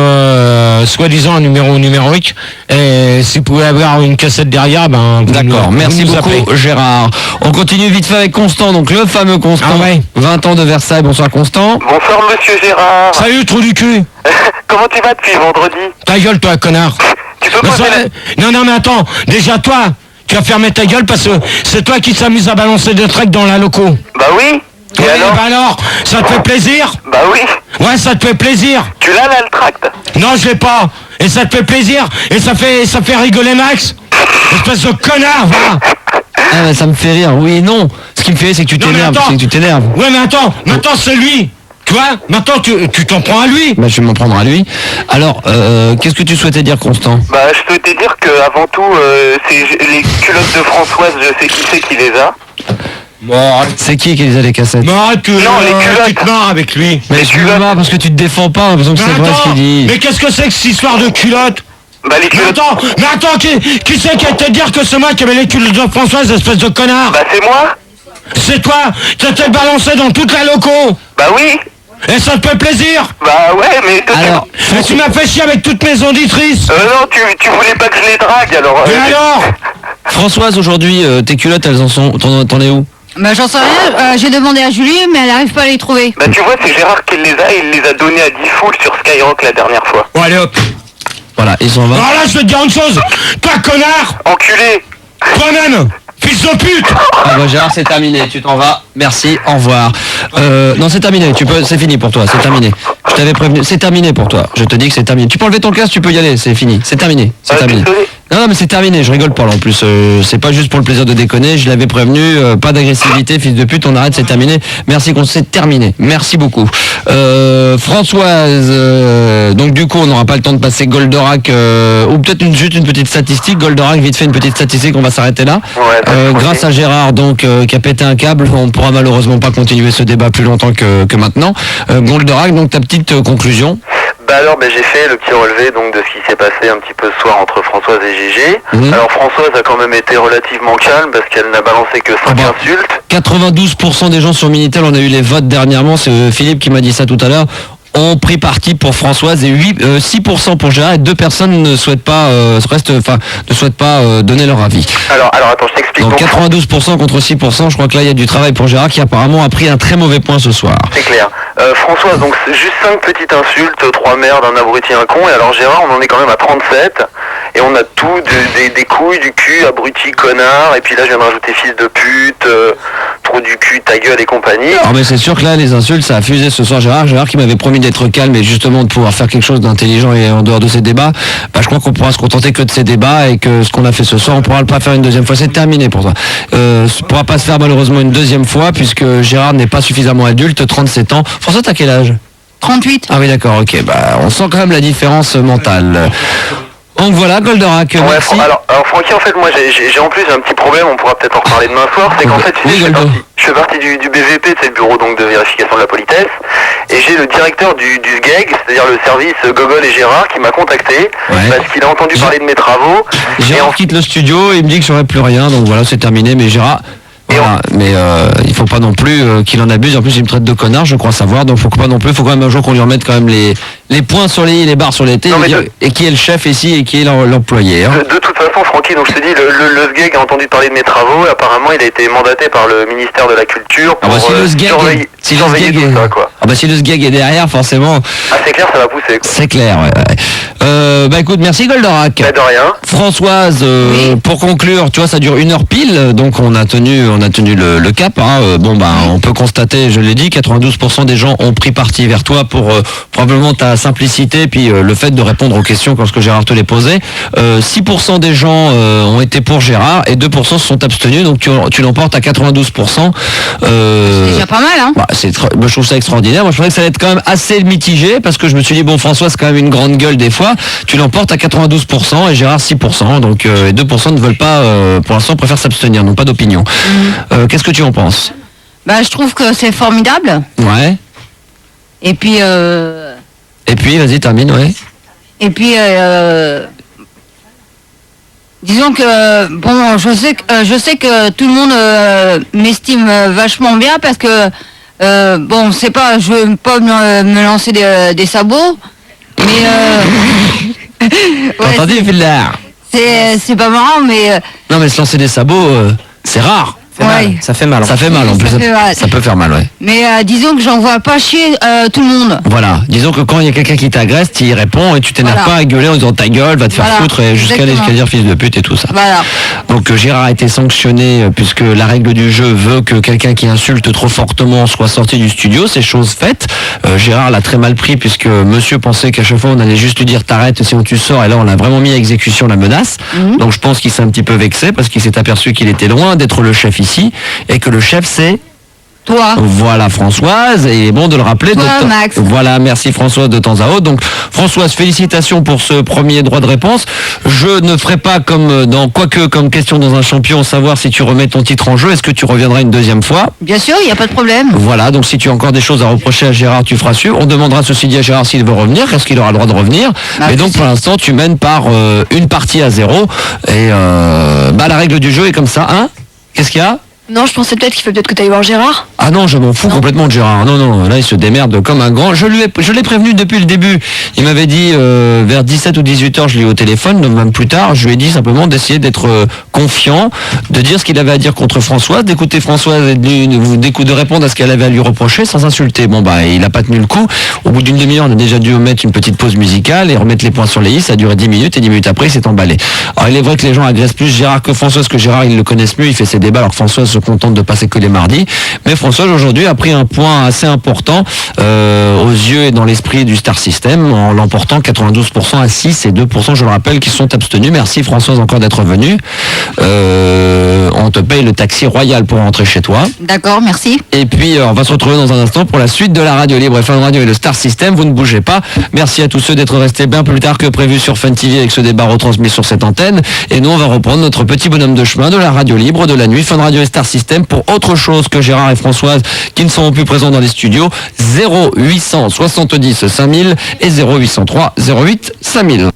soi-disant un numéro numérique, et si vous pouvez avoir une cassette derrière, ben... vous D'accord, nous- merci vous nous beaucoup appelez. Gérard. On continue vite fait avec Constant, donc le fameux Constant. Ah ouais. 20 ans de Versailles, bonsoir Constant. Bonsoir monsieur Gérard. Salut, trou du cul. Comment tu vas depuis vendredi? Ta gueule, toi, connard. Tu peux Mais poser ça- non, mais attends, déjà toi, tu vas fermer ta gueule parce que c'est toi qui s'amuse à balancer des tracts dans la loco. Bah oui. Et Ouais, alors? bah alors, ça te fait plaisir? Bah oui. Ouais, ça te fait plaisir. Tu l'as là le tract? Non, je l'ai pas. Et ça te fait plaisir. Et ça fait rigoler Max. Espèce de connard, va. Ah, mais ça me fait rire, oui et non. Ce qui me fait rire, c'est que tu Non, mais t'énerves, attends. c'est que tu t'énerves. Ouais, mais attends, maintenant c'est lui. Tu vois, maintenant tu t'en prends à lui. Bah, je vais m'en prendre à lui. Alors, qu'est-ce que tu souhaitais dire, Constant? Bah je souhaitais dire que avant tout, c'est les culottes de Françoise, je sais qui c'est qui les a. C'est qui les a les cassettes? Mais arrête, tu les culottes. tu te marres avec lui. Mais je me marre parce que tu te défends pas, j'ai l'impression que c'est vrai ce qu'il dit. mais qu'est-ce que c'est que cette histoire de culottes? Bah les culottes... Mais attends, qui c'est qui a été dire que c'est moi qui avais les culottes de Françoise, espèce de connard? Bah c'est moi. C'est toi, t'as été balancé dans toute la loco. Bah oui. Et ça te fait plaisir. Bah ouais, mais... Alors, Et tu m'as fait chier avec toutes mes auditrices. non, tu voulais pas que je les drague, alors... Et alors? Françoise, aujourd'hui, tes culottes, elles en sont... T'en es où? Bah j'en sais rien, j'ai demandé à Julie, mais elle arrive pas à les trouver. Bah tu vois, c'est Gérard qui les a et il les a donnés à 10 foules sur Skyrock la dernière fois. Bon, allez hop. Voilà, ils sont 20. Alors là, je vais te dire une chose. Toi, connard. Enculé. Toi-même. Fils de pute. Ah bah Gérard, c'est terminé, tu t'en vas. Merci, au revoir. Non, c'est terminé, c'est fini pour toi, c'est terminé. Je t'avais prévenu, c'est terminé pour toi. Je te dis que c'est terminé. Tu peux enlever ton casque, tu peux y aller, c'est fini, c'est terminé. C'est terminé. Désolé. Non, mais c'est terminé, je rigole pas là en plus. C'est pas juste pour le plaisir de déconner, je l'avais prévenu, pas d'agressivité, fils de pute, on arrête, c'est terminé. Merci, c'est terminé. Merci beaucoup. Françoise, donc du coup, on n'aura pas le temps de passer Goldorak, ou peut-être juste une petite statistique. Goldorak, vite fait une petite statistique, on va s'arrêter là. Ouais, bah, Grâce à Gérard, donc, qui a pété un câble, on pourra malheureusement pas continuer ce débat plus longtemps que maintenant. Goldorak, donc ta petite conclusion. Bah alors j'ai fait le petit relevé donc de ce qui s'est passé un petit peu ce soir entre Françoise et Gégé. Alors Françoise a quand même été relativement calme parce qu'elle n'a balancé que 5 bah. insultes. 92% des gens sur Minitel, on a eu les votes dernièrement, c'est Philippe qui m'a dit ça tout à l'heure. ont pris parti pour Françoise et 6% pour Gérard, et 2 personnes ne souhaitent pas, donner leur avis. Alors attends, je t'explique. Donc 92% contre 6%, je crois que là il y a du travail pour Gérard qui apparemment a pris un très mauvais point ce soir. C'est clair. Françoise, donc c'est juste 5 petites insultes, 3 merdes, un abruti, un con, et alors Gérard, on en est quand même à 37, et on a tout, des couilles, du cul, abruti, connard, et puis là je viens de rajouter fils de pute, trou du cul, ta gueule et compagnie. Ah mais c'est sûr que là les insultes ça a fusé ce soir. Gérard qui m'avait promis d'être calme et justement de pouvoir faire quelque chose d'intelligent et en dehors de ces débats, je crois qu'on pourra se contenter que de ces débats et que ce qu'on a fait ce soir on pourra pas faire une deuxième fois, c'est terminé pour toi. Ça pourra pas se faire malheureusement une deuxième fois puisque Gérard n'est pas suffisamment adulte, 37 ans. François, t'as quel âge? 38. Ah oui d'accord, ok, on sent quand même la différence mentale. Donc voilà, Goldorak, ouais, merci. Alors Francky, en fait, moi j'ai en plus un petit problème, on pourra peut-être en reparler demain soir, c'est qu'en fait, je fais partie du BVP, c'est le bureau donc de vérification de la politesse, et j'ai le directeur du SGEG, c'est-à-dire le service Gogol et Gérard, qui m'a contacté, parce qu'il a entendu parler de mes travaux. Gérard quitte le studio, il me dit que j'aurai plus rien, donc voilà, c'est terminé, mais Gérard... Voilà, mais il faut pas non plus qu'il en abuse. En plus, il me traite de connard, je crois savoir. Donc, faut quand même un jour qu'on lui remette quand même les points sur les i, les barres sur les t, et qui est le chef ici et qui est l'employé. Hein. De toute façon, Francky, donc je te dis, le SGEG a entendu parler de mes travaux. Apparemment, il a été mandaté par le ministère de la Culture pour surveiller tout ça, quoi. Ah bah si le SGEG est derrière, forcément. Ah c'est clair, ça va pousser, quoi. C'est clair, ouais. Écoute, merci Goldorak. De rien. Françoise, pour conclure, tu vois, ça dure 1 heure pile, donc on a tenu le cap. Hein. On peut constater, je l'ai dit, 92% des gens ont pris parti vers toi pour probablement ta simplicité, puis le fait de répondre aux questions lorsque Gérard te les posait. 6% des gens ont été pour Gérard et 2% se sont abstenus, donc tu l'emportes à 92%. C'est déjà pas mal, hein. Je trouve ça extraordinaire. Moi, je pensais que ça allait être quand même assez mitigé, parce que je me suis dit, bon, François, c'est quand même une grande gueule des fois. Tu l'emportes à 92% et Gérard 6%, donc 2% ne veulent pas, pour l'instant, préfèrent s'abstenir, n'ont pas d'opinion. Qu'est-ce que tu en penses? Je trouve que c'est formidable. Ouais. Et puis, vas-y, termine, ouais. Et puis, disons que, je sais que tout le monde m'estime vachement bien parce que, c'est pas, je veux pas me lancer des sabots, mais Entendu, Villard. c'est pas marrant, mais non, mais se lancer des sabots, c'est rare. Ça fait mal. Ça fait mal en plus. Ça peut faire mal, ouais. Mais disons que j'en vois pas chier tout le monde. Voilà. Disons que quand il y a quelqu'un qui t'agresse, tu y réponds et tu t'énerves pas à gueuler en disant ta gueule, va te faire foutre, et jusqu'à dire fils de pute et tout ça. Voilà. Donc Gérard a été sanctionné puisque la règle du jeu veut que quelqu'un qui insulte trop fortement soit sorti du studio. C'est chose faite. Gérard l'a très mal pris puisque monsieur pensait qu'à chaque fois on allait juste lui dire t'arrêtes sinon tu sors, et là on a vraiment mis à exécution la menace. Donc je pense qu'il s'est un petit peu vexé parce qu'il s'est aperçu qu'il était loin d'être le chef ici et que le chef c'est toi. Voilà Françoise, et bon de le rappeler. Max. Voilà, merci Françoise de temps à autre. Donc Françoise, félicitations pour ce premier droit de réponse. Je ne ferai pas comme comme question dans un champion, savoir si tu remets ton titre en jeu. Est-ce que tu reviendras une deuxième fois? Bien sûr, il n'y a pas de problème. Voilà, donc si tu as encore des choses à reprocher à Gérard, tu feras suivre. On demandera ceci dit à Gérard s'il veut revenir, est-ce qu'il aura le droit de revenir. Mais donc pour l'instant, tu mènes par une partie à 0. Et la règle du jeu est comme ça, hein? Qu'est-ce qu'il y a? Non, je pensais peut-être qu'il faut peut-être que tu ailles voir Gérard. Ah non, je m'en fous complètement de Gérard. Non, là il se démerde comme un grand. Je l'ai prévenu depuis le début. Il m'avait dit vers 17 ou 18 heures, je l'ai eu au téléphone, même plus tard, je lui ai dit simplement d'essayer d'être confiant, de dire ce qu'il avait à dire contre Françoise, d'écouter Françoise et de répondre à ce qu'elle avait à lui reprocher sans insulter. Il a pas tenu le coup. Au bout d'une demi-heure, on a déjà dû mettre une petite pause musicale et remettre les points sur les i. Ça a duré 10 minutes et 10 minutes après, il s'est emballé. Alors il est vrai que les gens agressent plus Gérard que Françoise, que Gérard, ils le connaissent mieux, il fait ses débats alors que Françoise se contente de passer que les mardis. Mais Françoise aujourd'hui a pris un point assez important aux yeux et dans l'esprit du Star System en l'emportant 92% à 6 et 2%, je le rappelle, qui sont abstenus. Merci Françoise encore d'être venue. On te paye le taxi royal pour rentrer chez toi. D'accord, merci. Et puis on va se retrouver dans un instant pour la suite de la radio libre et Fun Radio et le Star System. Vous ne bougez pas. Merci à tous ceux d'être restés bien plus tard que prévu sur Fun TV avec ce débat retransmis sur cette antenne. Et nous on va reprendre notre petit bonhomme de chemin de la radio libre de la nuit, Fun Radio et Star System, pour autre chose que Gérard et Françoise qui ne seront plus présents dans les studios. 0870 5000 et 0803 08 5000.